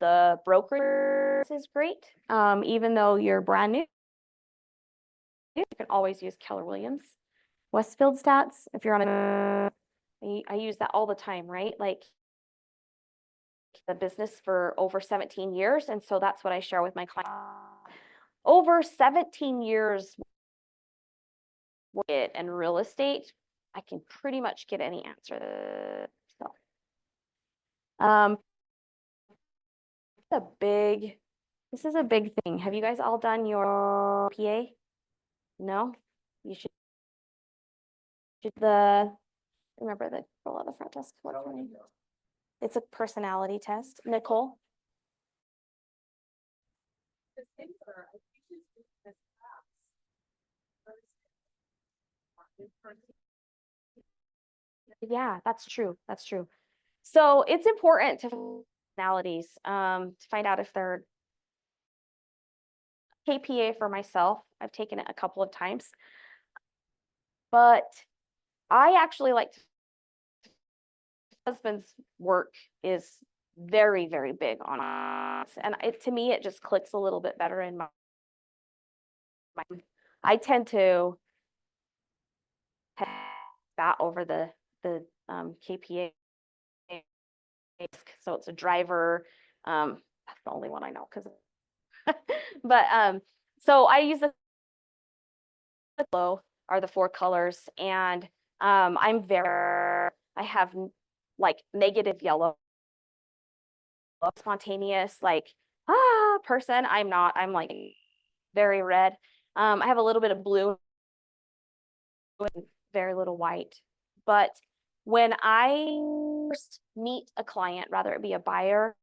the broker is great. Even though you're brand new, you can always use Keller Williams Westfield stats if you're on a I use that all the time, right? Like the business for over 17 years. And so that's what I share with my clients. Over 17 years in real estate, I can pretty much get any answer. So this is a big thing. Have you guys all done your PA? No? You should remember the girl at the front desk. What's her name? It's a personality test. Nicole? The thinker, I think is this class. Yeah, that's true. That's true. So it's important to personalities to find out if they're KPA for myself. I've taken it a couple of times, but I actually like husband's work is very, very big on us. And to me, it just clicks a little bit better in my I tend to have that over the KPA. So it's a driver. That's the only one I know because but so I use the low are the 4 colors, and I have like negative yellow, spontaneous, like person. I'm not. I'm like very red. I have a little bit of blue, and very little white. But when I first meet a client, rather it be a buyer,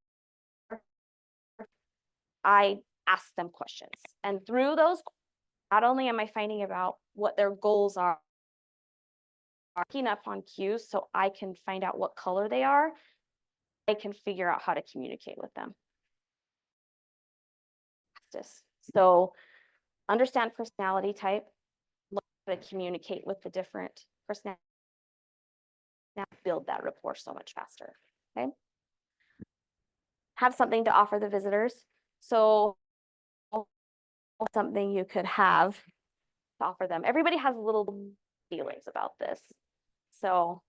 I ask them questions. And through those, not only am I finding about what their goals are, picking up on cues so I can find out what color they are, I can figure out how to communicate with them. So understand personality type, learn how to communicate with the different personalities, now build that rapport so much faster, okay? Have something to offer the visitors. So something you could have to offer them. Everybody has little feelings about this. So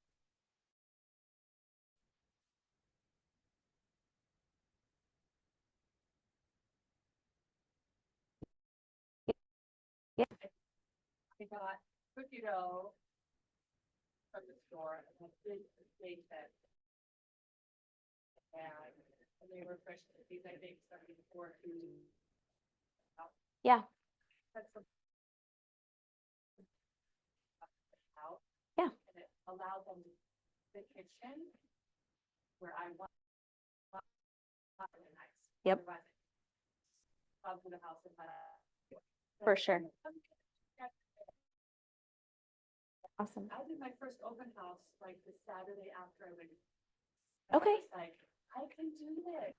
yeah, I got cookie dough from the store and I did the steak that. And they were fresh, these I think 74 to. yeah, That's some. Out. yeah, And it allowed them the kitchen where I want. Nice. Yep. Of the house and for sure. Awesome. I did my first open house like the Saturday after I went. Okay. Like, I can do this.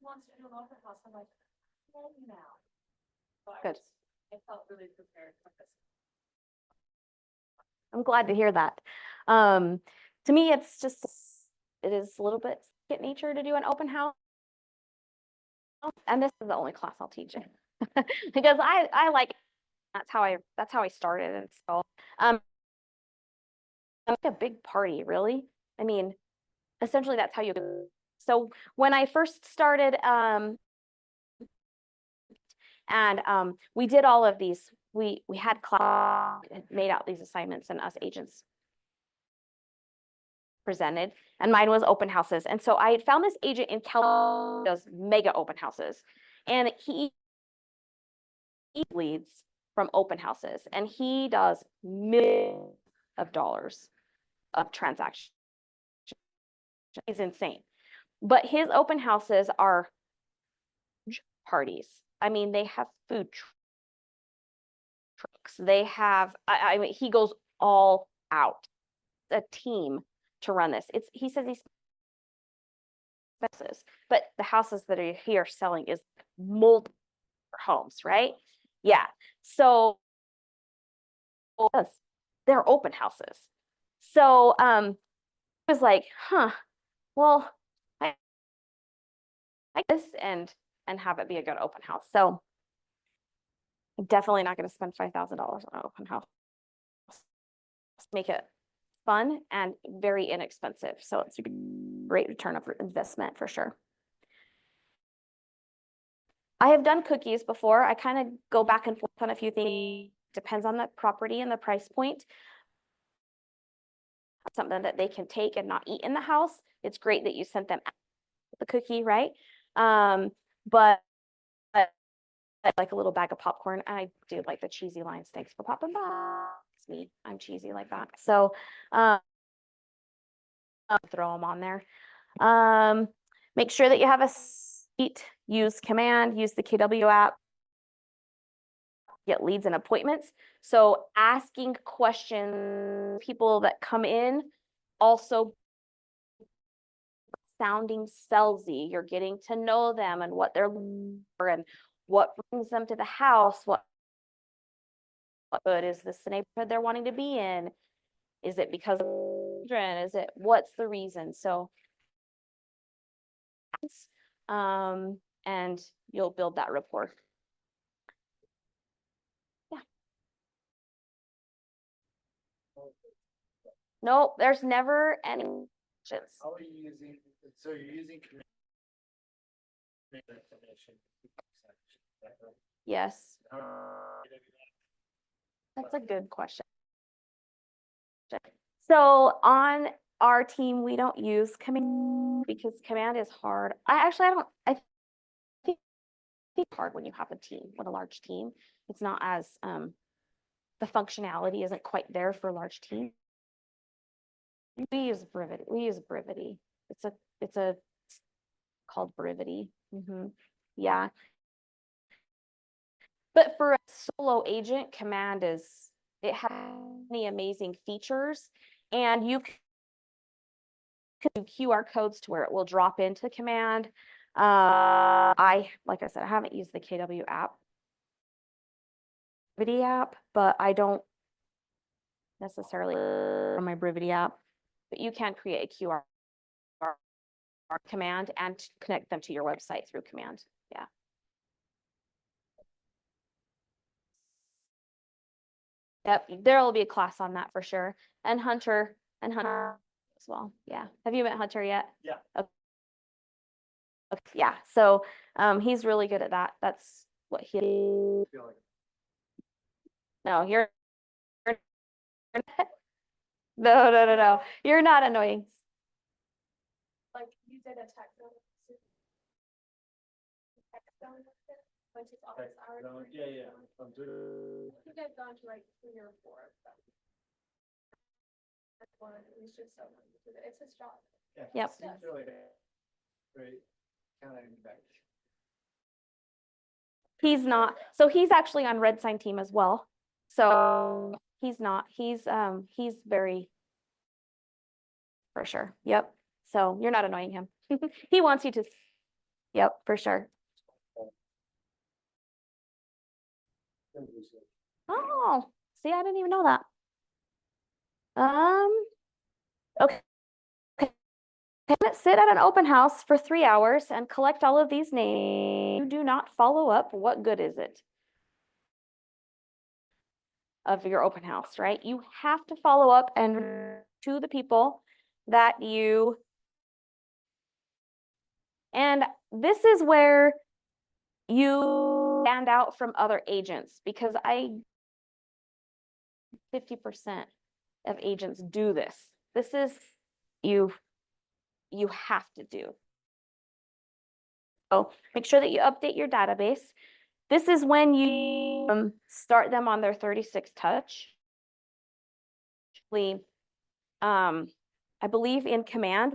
Wants to do an open house. I'm like, ready now. So Good. I felt really prepared for this. I'm glad to hear that. To me, it is a little bit second nature to do an open house. And this is the only class I'll teach it because I like, that's how I started. And so, like a big party, really. I mean, essentially that's how you, so when I first started, we did all of these, we had class, made out these assignments, and us agents presented, and mine was open houses. And so I had found this agent in California does mega open houses, and he leads from open houses, and he does millions of dollars of transactions. It's insane. But his open houses are parties. I mean, they have food cooks. They have, I mean, he goes all out. A team to run this. He says he's expenses, but the houses that are here selling is multiple homes, right? Yeah. So they're open houses. So I was like, huh, well, I like this and have it be a good open house. So I'm definitely not going to spend $5,000 on an open house. Make it fun and very inexpensive. So it's a great return of investment for sure. I have done cookies before. I kind of go back and forth on a few things. Depends on the property and the price point. Something that they can take and not eat in the house. It's great that you sent them the cookie, right? But I like a little bag of popcorn. I do like the cheesy lines. Thanks for popping by. It's me. I'm cheesy like that. So I'll throw them on there. Make sure that you have a seat. Use command. Use the KW app. Get leads and appointments. So asking questions, people that come in, also sounding salesy. You're getting to know them and what they're looking for and what brings them to the house. What good is this the neighborhood they're wanting to be in? Is it because of children? Is it what's the reason? So and you'll build that rapport. No, there's never any questions. How are you using, so you're using information. Yes, that's a good question. So on our team, we don't use command because command is hard. I think it's hard when you have a team, with a large team. It's not as, the functionality isn't quite there for a large team. We use Brivity. It's called Brivity. Yeah. But for a solo agent, command it has many amazing features, and you can do QR codes to where it will drop into command. Like I said, I haven't used the KW app, Brivity app, but I don't necessarily on my Brivity app, but you can create a QR command and connect them to your website through command. Yeah. Yep, there will be a class on that for sure. And Hunter as well. Yeah. Have you met Hunter yet? Yeah. Okay. Yeah. So he's really good at that. That's what he Feel like no, you're no. You're not annoying. Like you did a tech which is office hours. Yeah. I'm doing. I think I've gone to like 3 or 4 of them. One, he's just so it's his job. Yep. Seems really very kind of back. He's not. So he's actually on Red Sign team as well. So he's not. He's very for sure. Yep. So you're not annoying him. He wants you to. Yep, for sure. Oh, see, I didn't even know that. Okay. Sit at an open house for 3 hours and collect all of these names. You do not follow up. What good is it? Of your open house, right? You have to follow up and to the people that you, and this is where you stand out from other agents, because 50% of agents do this. This is you have to do. So make sure that you update your database. This is when you start them on their 36 touch. I believe in command,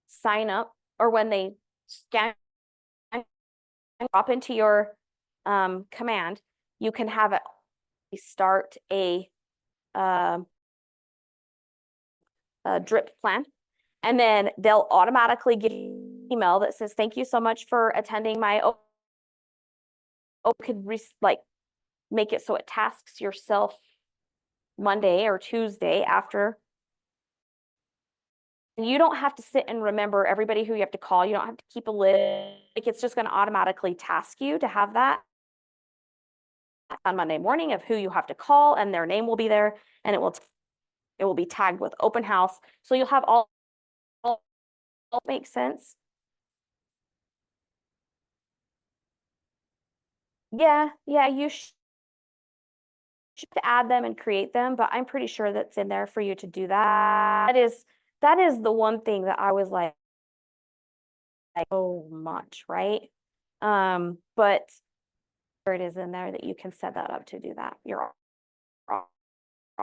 sign up, or when they scan and drop into your command, you can have it start a drip plan. And then they'll automatically get an email that says, thank you so much for attending my could like make it so it tasks yourself Monday or Tuesday after. You don't have to sit and remember everybody who you have to call. You don't have to keep a list. Like, it's just going to automatically task you to have that on Monday morning of who you have to call, and their name will be there, and it will be tagged with open house. So you'll have all make sense. Yeah, you should add them and create them, but I'm pretty sure that's in there for you to do that. That is the one thing that I was like so much, right? But it is in there that you can set that up to do that.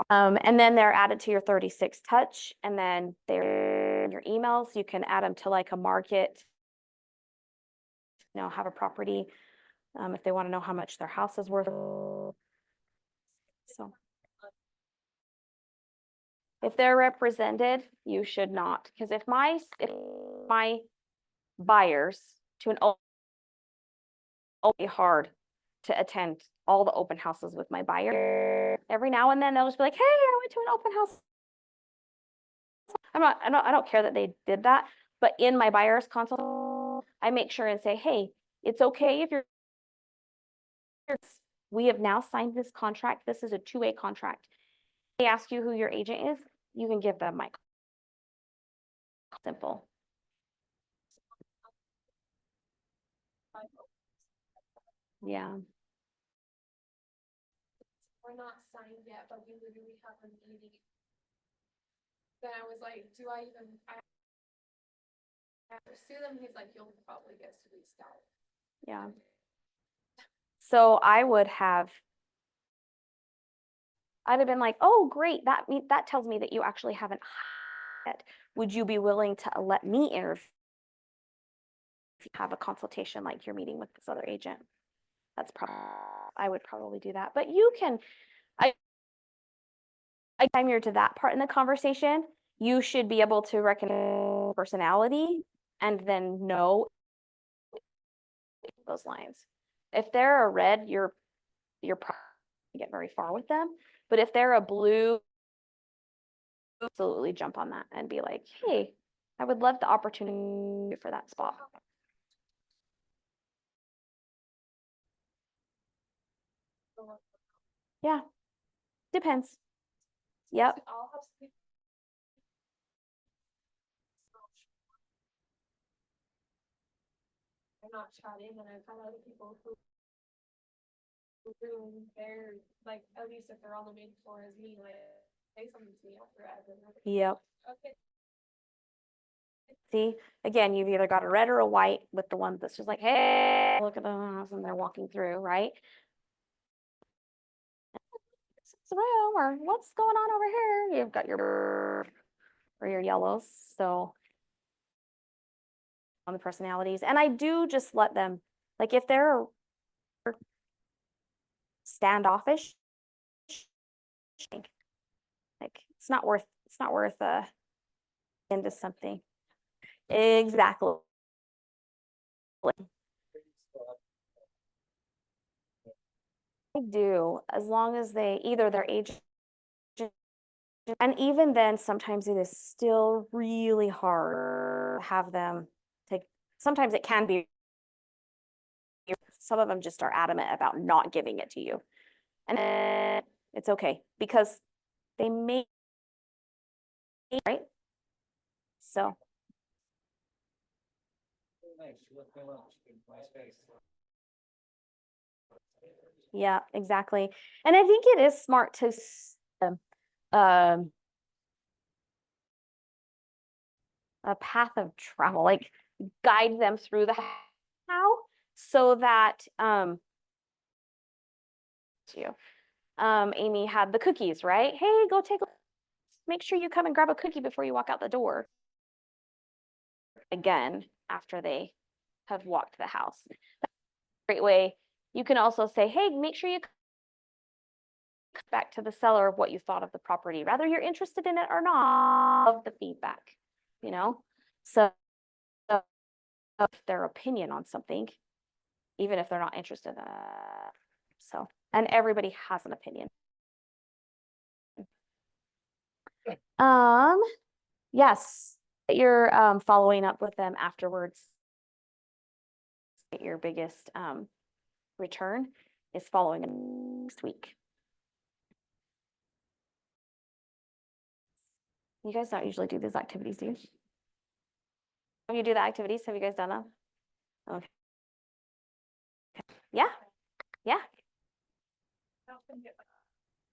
And then they're added to your 36 touch, and then they're in your emails. You can add them to like a market, have a property, if they want to know how much their house is worth. So if they're represented, you should not, because if my buyers to an hard to attend all the open houses with my buyer. Every now and then they'll just be like, hey, I went to an open house. I don't care that they did that, but in my buyer's consult, I make sure and say, hey, it's okay if we have now signed this contract. This is a two-way contract. They ask you who your agent is, you can give them my simple. Yeah. We're not signed yet, but we literally have a meeting. Then I was like, do I pursue them? He's like, you'll probably get squeezed out. Yeah. So I'd have been like, oh, great. That tells me that you actually haven't yet. Would you be willing to let me interview? Have a consultation like you're meeting with this other agent? I would probably do that. But you can, time you're to that part in the conversation, you should be able to recognize personality and then know those lines. If they're a red, you're probably get very far with them. But if they're a blue, absolutely jump on that and be like, hey, I would love the opportunity for that spot. Yeah, depends. Yep. I'll have some people. I'm not chatting, and I've had other people who they're like, at least if they're on the main floor as me, like say something to me after I've been like, Yep. okay. See, again, you've either got a red or a white with the one that's just like, hey, look at the house, and they're walking through, right? It's a room, or what's going on over here? You've got your or your yellows. So on the personalities, and I do just let them, like, if they're standoffish, like it's not worth into something. Exactly. I do, as long as either their age, and even then sometimes it is still really hard to have them take, sometimes it can be, some of them just are adamant about not giving it to you, and it's okay because they may, right? So yeah, exactly. And I think it is smart to um a path of travel, like guide them through the how, so that Amy had the cookies, right? Hey, go make sure you come and grab a cookie before you walk out the door. Again, after they have walked the house. That's a great way. You can also say, hey, make sure you back to the seller of what you thought of the property, whether you're interested in it or not, of the feedback, you know? So of their opinion on something, even if they're not interested in it. So, and everybody has an opinion. Yes, you're following up with them afterwards. Your biggest return is following next week. You guys don't usually do these activities, do you? When you do the activities, have you guys done them? Okay. Yeah, yeah, Often get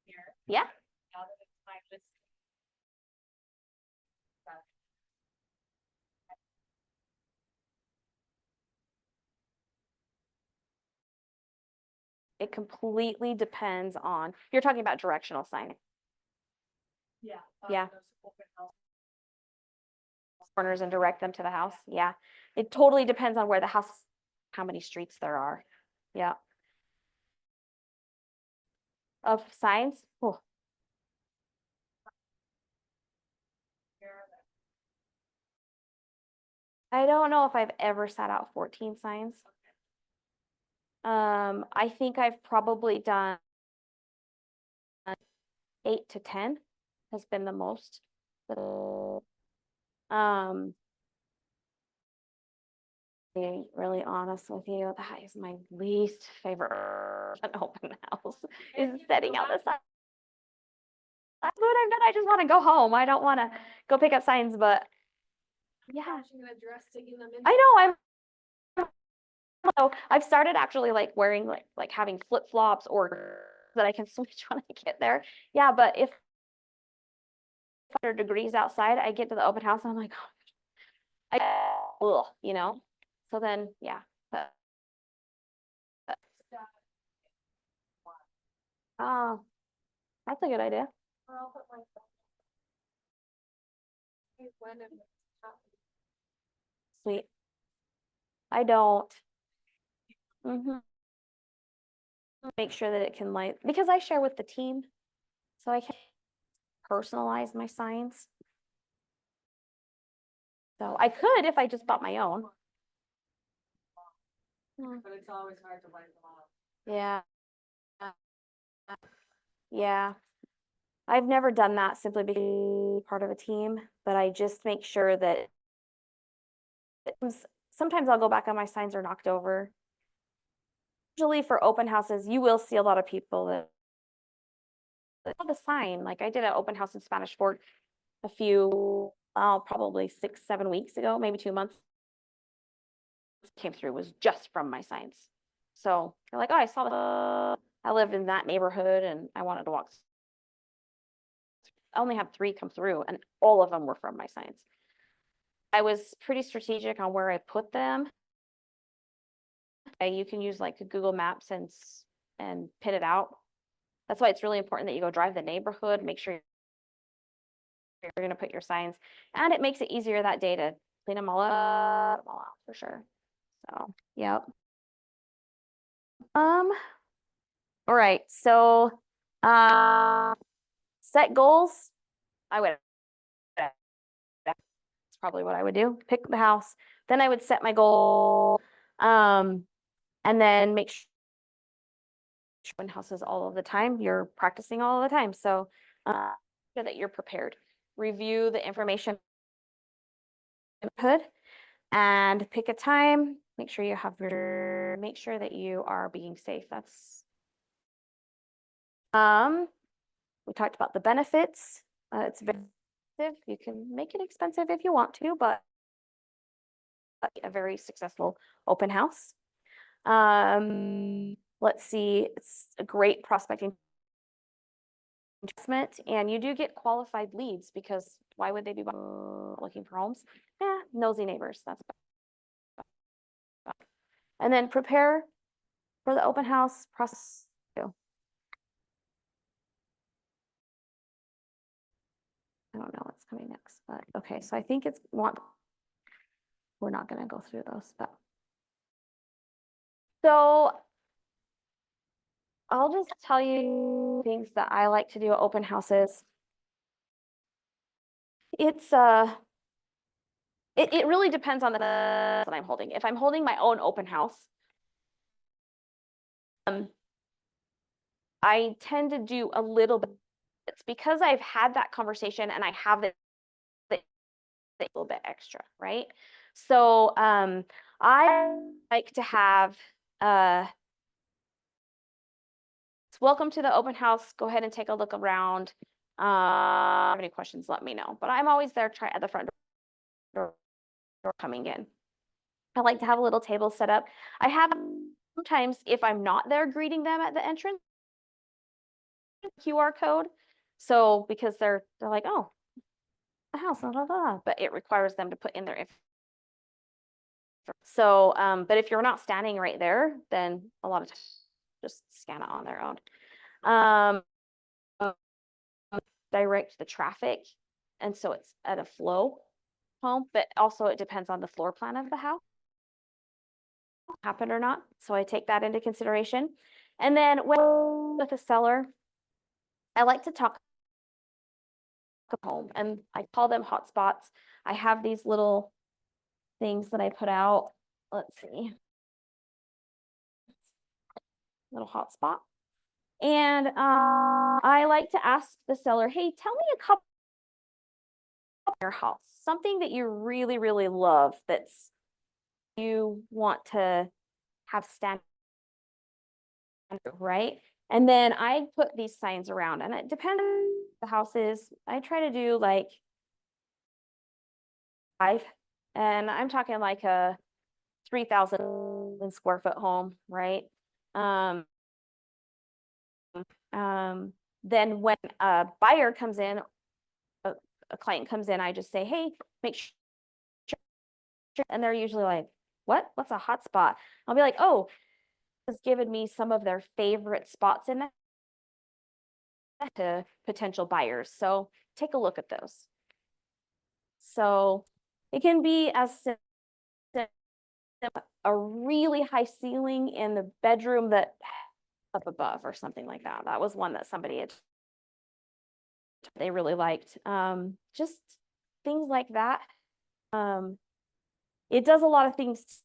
here, yeah. now that it's my list. It completely depends on, you're talking about directional sign. Yeah. Yeah. those open house. Corners and direct them to the house. Yeah. It totally depends on where the house, how many streets there are. Yeah. Of signs. Oh, Here, I don't know if I've ever sat out 14 signs. I think I've probably done 8 to 10 has been the most. Being really honest with you, that is my least favorite an open house is setting out the sign. That's what I've done. I just want to go home. I don't want to go pick up signs, but yeah, Catching a dress, taking them in. I know so I've started actually like wearing like having flip flops or that I can switch when I get there. Yeah, but if 100 degrees outside, I get to the open house and I'm like, ugh, you know. So then, yeah. Oh, that's a good idea. Or I'll put my phone. When and how. Sweet. I don't. Make sure that it can light because I share with the team, so I can personalize my signs. So I could if I just bought my own. But it's always hard to light them off. Yeah. Yeah. I've never done that simply because part of a team, but I just make sure that sometimes I'll go back and my signs are knocked over. Usually for open houses, you will see a lot of people that have a sign. Like I did an open house in Spanish Fort a few, probably 6, 7 weeks ago, maybe 2 months. Came through was just from my signs. So they're like, oh, I saw I lived in that neighborhood and I wanted to walk. I only had 3 come through and all of them were from my signs. I was pretty strategic on where I put them. You can use like Google Maps and pin it out. That's why it's really important that you go drive the neighborhood, make sure you're going to put your signs, and it makes it easier that day to clean them all up, for sure. So, yep. All right. So, set goals. I would. That's probably what I would do. Pick the house. Then I would set my goal. And then make sure in houses all of the time. You're practicing all of the time. So, sure that you're prepared. Review the information input and pick a time. Make sure you have your, make sure that you are being safe. That's, we talked about the benefits. It's very expensive. You can make it expensive if you want to, but a very successful open house. Let's see, it's a great prospecting investment, and you do get qualified leads because why would they be looking for homes? Nosy neighbors. That's and then prepare for the open house process. I don't know what's coming next, but okay. So I think it's we're not going to go through those, but so I'll just tell you things that I like to do at open houses. It's it really depends on the that I'm holding. If I'm holding my own open house, I tend to do a little bit. It's because I've had that conversation and I have it a little bit extra, right? So I like to have welcome to the open house. Go ahead and take a look around. Have any questions, let me know. But I'm always there try at the front door coming in. I like to have a little table set up. I have sometimes if I'm not there greeting them at the entrance, QR code. So because they're like, oh, a house, blah, blah, blah, but it requires them to put in their info. So, but if you're not standing right there, then a lot of times just scan it on their own. Direct the traffic, and so it's at a flow home, but also it depends on the floor plan of the house, happen or not. So I take that into consideration. And then when with a seller, I like to talk home, and I call them hotspots. I have these little things that I put out. Let's see, little hotspot. And I like to ask the seller, hey, tell me a couple of your house, something that you really, really love that's you want to have stand, right? And then I put these signs around, and it depends on the houses. I try to do like 5, and I'm talking like a 3,000 square foot home, right? Then when a buyer comes in, a client comes in, I just say, hey, make sure, and they're usually like, what? What's a hotspot? I'll be like, oh, has given me some of their favorite spots in that to potential buyers. So take a look at those. So it can be as a really high ceiling in the bedroom that up above or something like that. That was one that somebody had they really liked. Just things like that. It does a lot of things.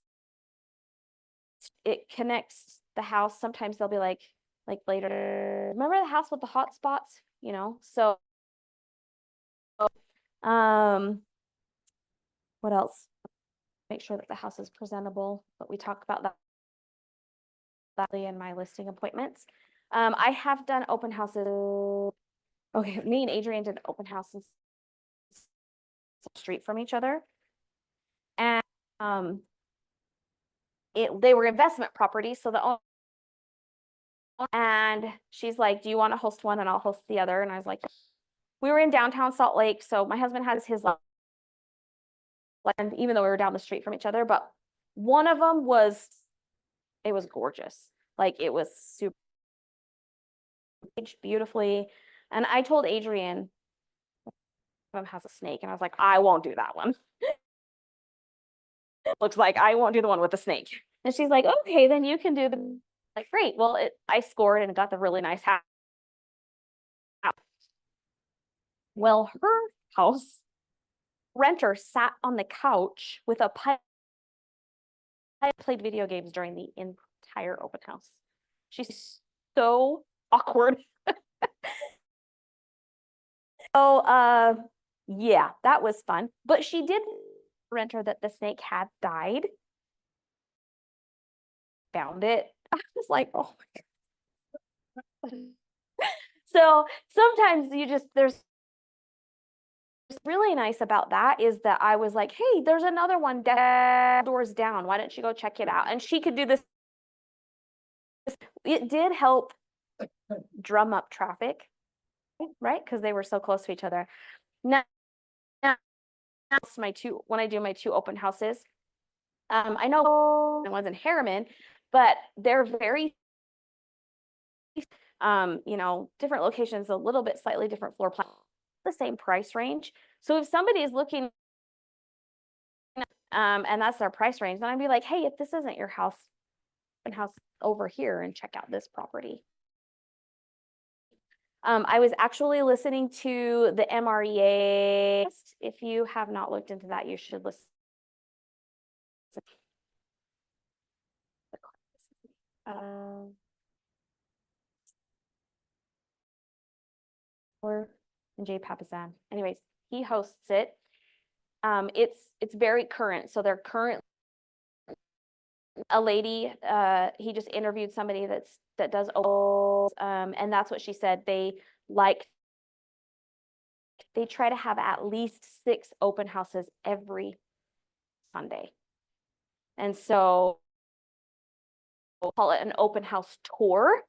It connects the house. Sometimes they'll be like later, remember the house with the hot spots, you know? So what else? Make sure that the house is presentable, but we talked about that in my listing appointments. I have done open houses. Okay, me and Adrian did open houses street from each other. And they were investment properties, so the owner, and she's like, do you want to host one and I'll host the other? And I was like, we were in downtown Salt Lake, so my husband has his land, even though we were down the street from each other, but one of them was, it was gorgeous. Like it was super beautifully. And I told Adrian, one has a snake, and I was like, I won't do that one. Looks like I won't do the one with the snake. And she's like, okay, then you can do the, like, great. Well, I scored and got the really nice house. Well, her house renter sat on the couch with a pipe. I played video games during the entire open house. She's so awkward. So yeah, that was fun. But she did renter that the snake had died. Found it. I was like, oh my God. So sometimes you just there's really nice about that is that I was like, hey, there's another one doors down. Why don't you go check it out? And she could do this. It did help drum up traffic, right? Because they were so close to each other. Now when I do my 2 open houses, I know the ones in Harriman, but they're very you know, different locations, a little bit slightly different floor plan, the same price range. So if somebody is looking and that's their price range, then I'd be like, hey, if this isn't your house over here and check out this property. I was actually listening to the MREA. If you have not looked into that, you should listen. And Jay Papasan. Anyways, he hosts it. It's very current. So they're current. A lady, he just interviewed somebody that does and that's what she said. They try to have at least 6 open houses every Sunday. And so we'll call it an open house tour.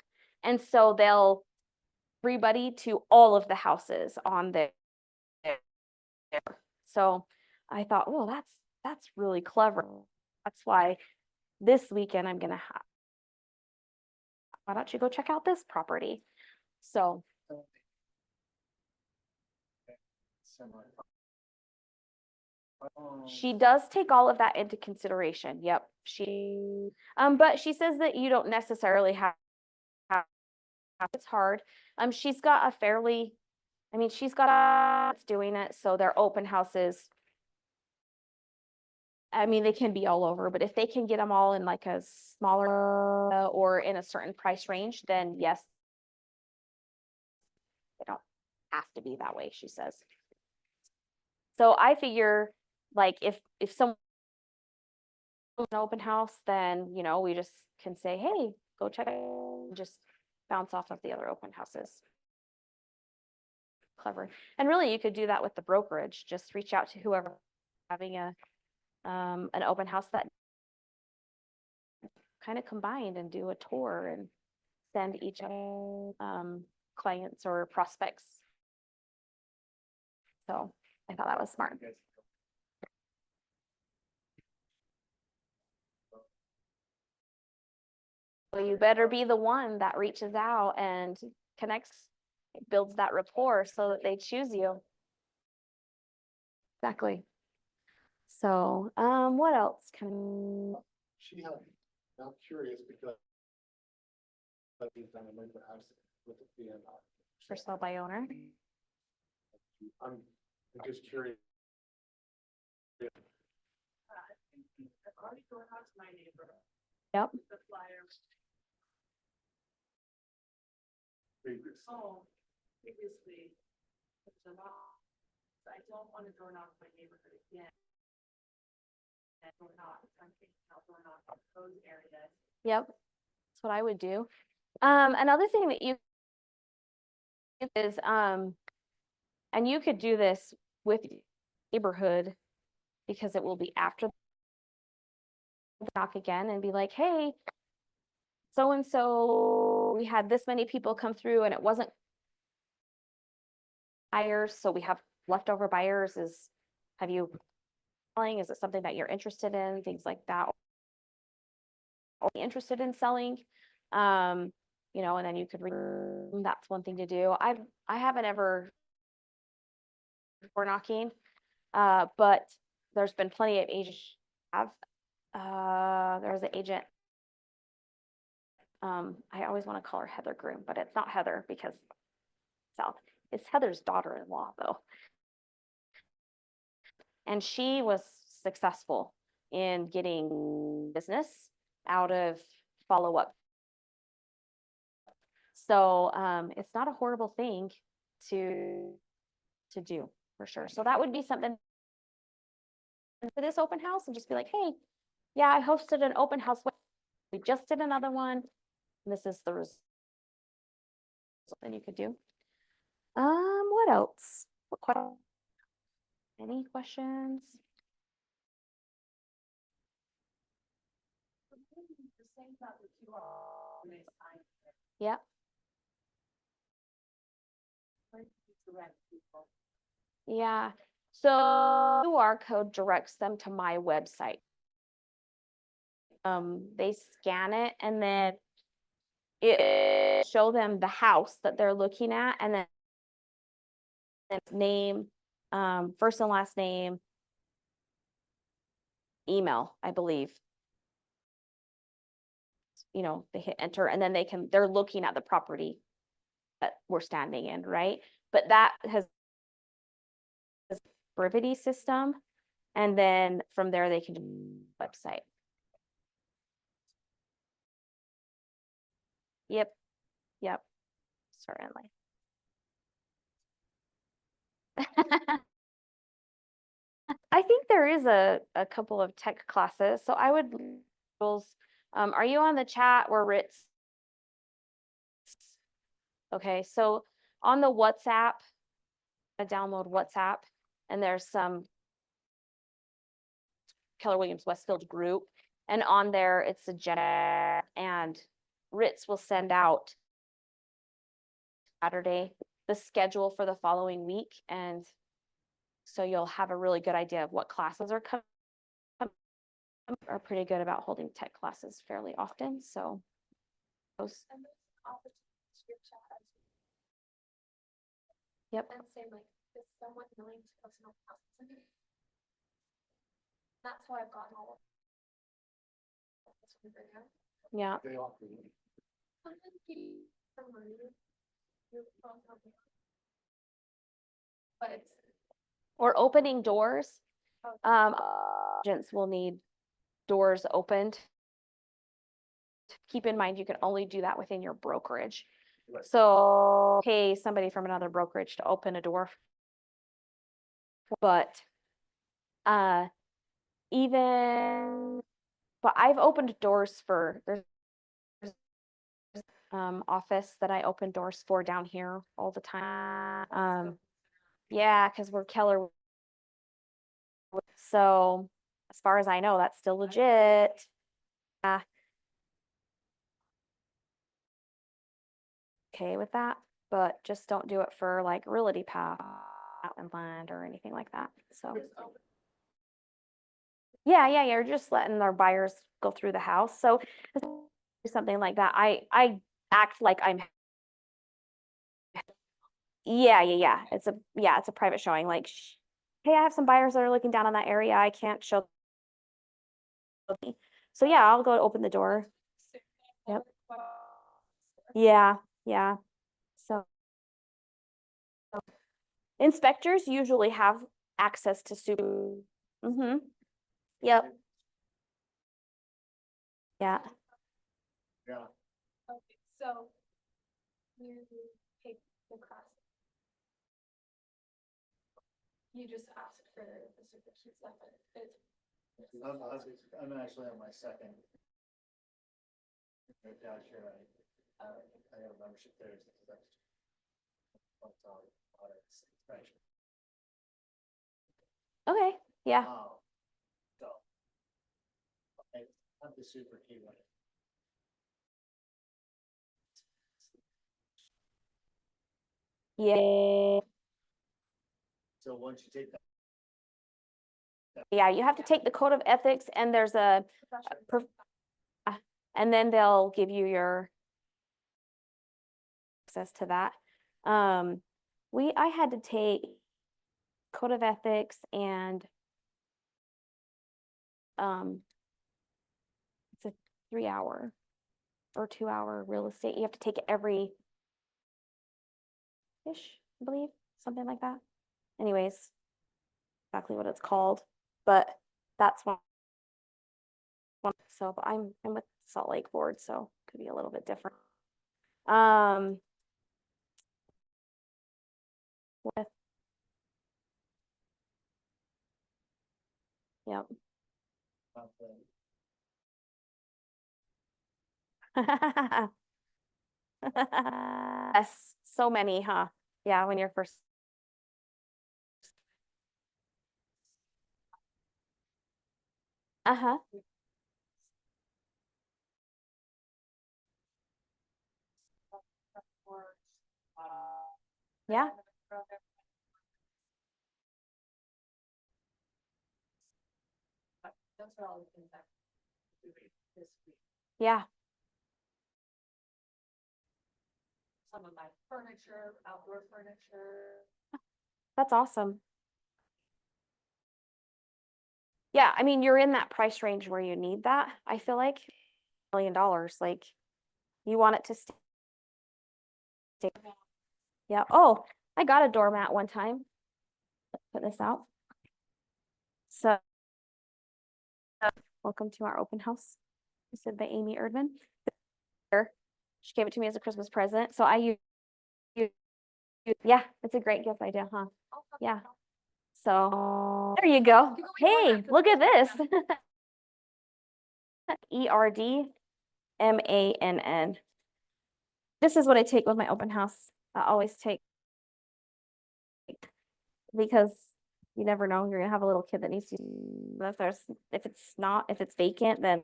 And so they'll everybody to all of the houses on there. So I thought, well, that's really clever. That's why this weekend I'm gonna have. Why don't you go check out this property? So she does take all of that into consideration. Yep. But she says that you don't necessarily have it's hard. She's got a fairly, I mean, she's got it's doing it, so they're open houses. I mean, they can be all over, but if they can get them all in like a smaller or in a certain price range, then yes, they don't have to be that way, she says. So I figure like if someone an open house, then we just can say, hey, go check it and just bounce off of the other open houses. Clever. And really you could do that with the brokerage. Just reach out to whoever having an open house that kind of combined and do a tour and send each clients or prospects. So I thought that was smart. Well, you better be the one that reaches out and connects, builds that rapport so that they choose you. Exactly. So, what else can She had, I'm curious because we've done a number of houses with the BNR. for sale by owner? I'm just curious. I've already gone out to my neighbor, Yep. the flyer. Previous. Oh, previously, it's a lot. I don't want to door knock my neighborhood again. And door knock, I'm thinking about door knock those areas. Yep. That's what I would do. Another thing that you is, and you could do this with neighborhood because it will be after knock again and be like, hey, so and so, we had this many people come through and it wasn't buyers, so we have leftover buyers. Have you selling? Is it something that you're interested in? Things like that. Or interested in selling, and then you could that's one thing to do. I haven't ever door knocking, but there's been plenty of agents have. There's an agent. I always want to call her Heather Groom, but it's not Heather because South. It's Heather's daughter-in-law though. And she was successful in getting business out of follow-up. So it's not a horrible thing to do for sure. So that would be something for this open house and just be like, hey, yeah, I hosted an open house. We just did another one. This is the result. Something you could do. What else? Any questions? The same about the QR. Yep. Direct people. Yeah. So QR code directs them to my website. They scan it and then it show them the house that they're looking at and then name, first and last name, email, I believe. They hit enter and then they're looking at the property that we're standing in, right? But that has a brevity system, and then from there they can do website. Yep, yep, certainly. I think there is a couple of tech classes, so I would, are you on the chat or Ritz? Okay, so on the WhatsApp, I download WhatsApp, and there's some Keller Williams Westfield group, and on there it's a and Ritz will send out Saturday the schedule for the following week, and so you'll have a really good idea of what classes are coming. Are pretty good about holding tech classes fairly often, so those. Yep. And say like, is someone willing to go to my house? That's how I've gotten all of this from Virginia. Yeah. They offer you. But it's, Or opening doors. Agents will need doors opened. Keep in mind, you can only do that within your brokerage. Right. So pay somebody from another brokerage to open a door. But but I've opened doors for, there's office that I open doors for down here all the time. Yeah, because we're Keller. So as far as I know, that's still legit. Okay with that, but just don't do it for like realty path, outland land, or anything like that. So yeah, you're just letting our buyers go through the house. So something like that. I act like I'm. Yeah. It's a private showing. Like, hey, I have some buyers that are looking down on that area. I can't show. So yeah, I'll go open the door. Yep. Yeah. So inspectors usually have access to super. Yep. Yeah. Yeah. okay, so you take the class. You just asked for the supervision stuff, but it's. I'm actually on my second. Down here, I have a membership there. Okay. Yeah. So. I have the super key one. Yeah. So once you take that. Yeah, you have to take the code of ethics, and there's and then they'll give you your access to that. I had to take code of ethics and it's a 3-hour or 2-hour real estate. You have to take it every ish, I believe, something like that. Anyways, exactly what it's called, but that's one. So, but I'm with Salt Lake Board, so it could be a little bit different. With yep. Yes, so many, huh? Yeah, when you're first. Uh-huh. Yeah. Those are all the things that we do this week. Yeah. Some of my furniture, outdoor furniture. That's awesome. Yeah, I mean, you're in that price range where you need that. I feel like $1 million, like you want it to stay. Yeah. Oh, I got a doormat one time. Put this out. So, welcome to our open house. This is by Amy Erdmann. She gave it to me as a Christmas present. So I use, yeah, it's a great gift idea, huh? Yeah. So there you go. Hey, look at this. Erdmann. This is what I take with my open house. I always take, because you never know, you're gonna have a little kid that needs to, if it's vacant, then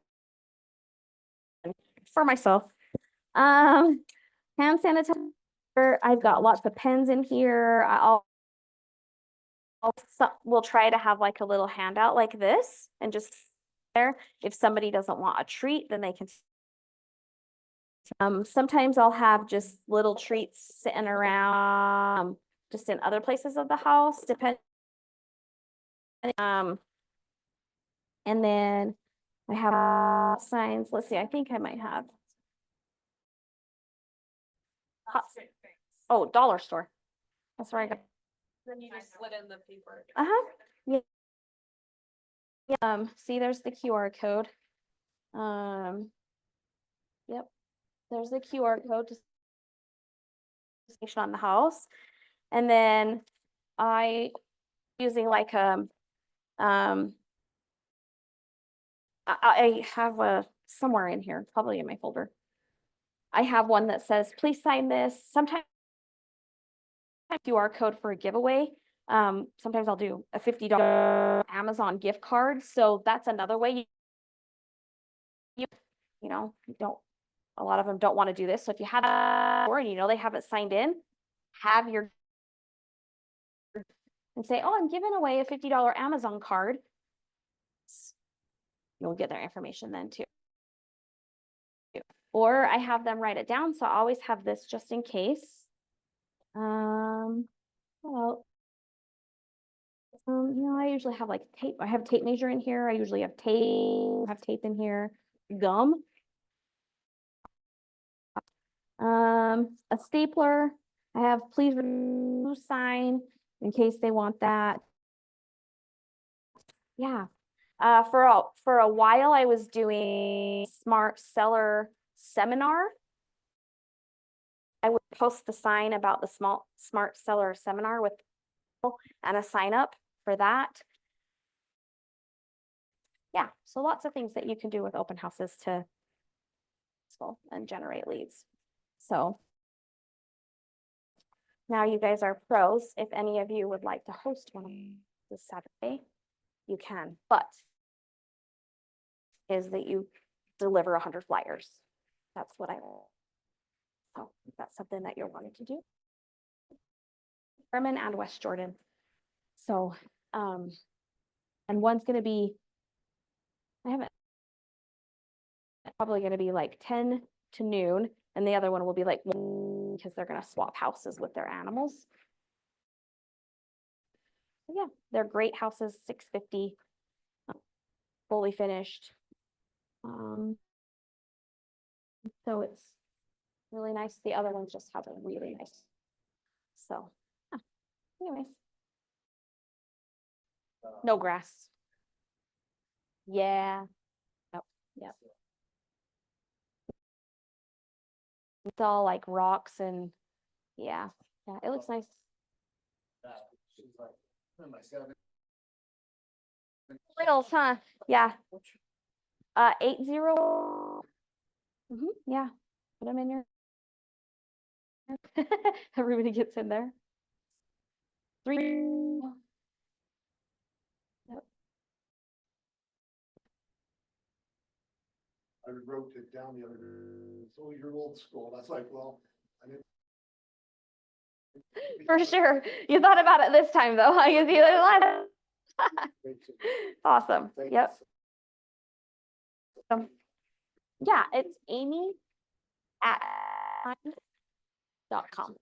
for myself. Hand sanitizer, I've got lots of pens in here. We'll try to have like a little handout like this and just there. If somebody doesn't want a treat, then they can. Sometimes I'll have just little treats sitting around, just in other places of the house, depending. And then I have signs. Let's see, I think I might have. Oh, dollar store. That's where I got. Then you just slid in the paper. Uh-huh. Yeah. See, there's the QR code. Yep. There's the QR code to station on the house. And then I using like I have a somewhere in here, probably in my folder. I have one that says, please sign this. Sometimes QR code for a giveaway. Sometimes I'll do a $50 Amazon gift card. So that's another way you don't, a lot of them don't want to do this. So if you have and you know they haven't signed in, have your and say, oh, I'm giving away a $50 Amazon card. You'll get their information then too. Or I have them write it down. So I always have this just in case. Well, I usually have like tape. I have tape measure in here. I usually have tape in here, gum. A stapler. I have please remove sign in case they want that. Yeah. For a while I was doing smart seller seminar. I would post the sign about the smart seller seminar with and a sign up for that. Yeah, so lots of things that you can do with open houses to and generate leads. So now you guys are pros. If any of you would like to host one this Saturday, you can, but is that you deliver 100 flyers. That's what I want. So that's something that you're wanting to do. Erdmann and West Jordan. So, and one's going to be, probably going to be like 10 to noon. And the other one will be like, because they're going to swap houses with their animals. So yeah, they're great houses, $650, fully finished. So it's really nice. The other ones just have a really nice. So, anyways. No grass. Yeah. Yep. Yep. It's all like rocks and yeah. Yeah, it looks nice. She's like, in my 70s. Littles, huh? Yeah. 80. Yeah. Put them in your. Everybody gets in there. 3. Yep. I wrote it down the other day. So you're old school. That's like, well, I didn't. For sure. You thought about it this time though, huh? You see that? Awesome. Yep. Yeah, it's Amy at .com.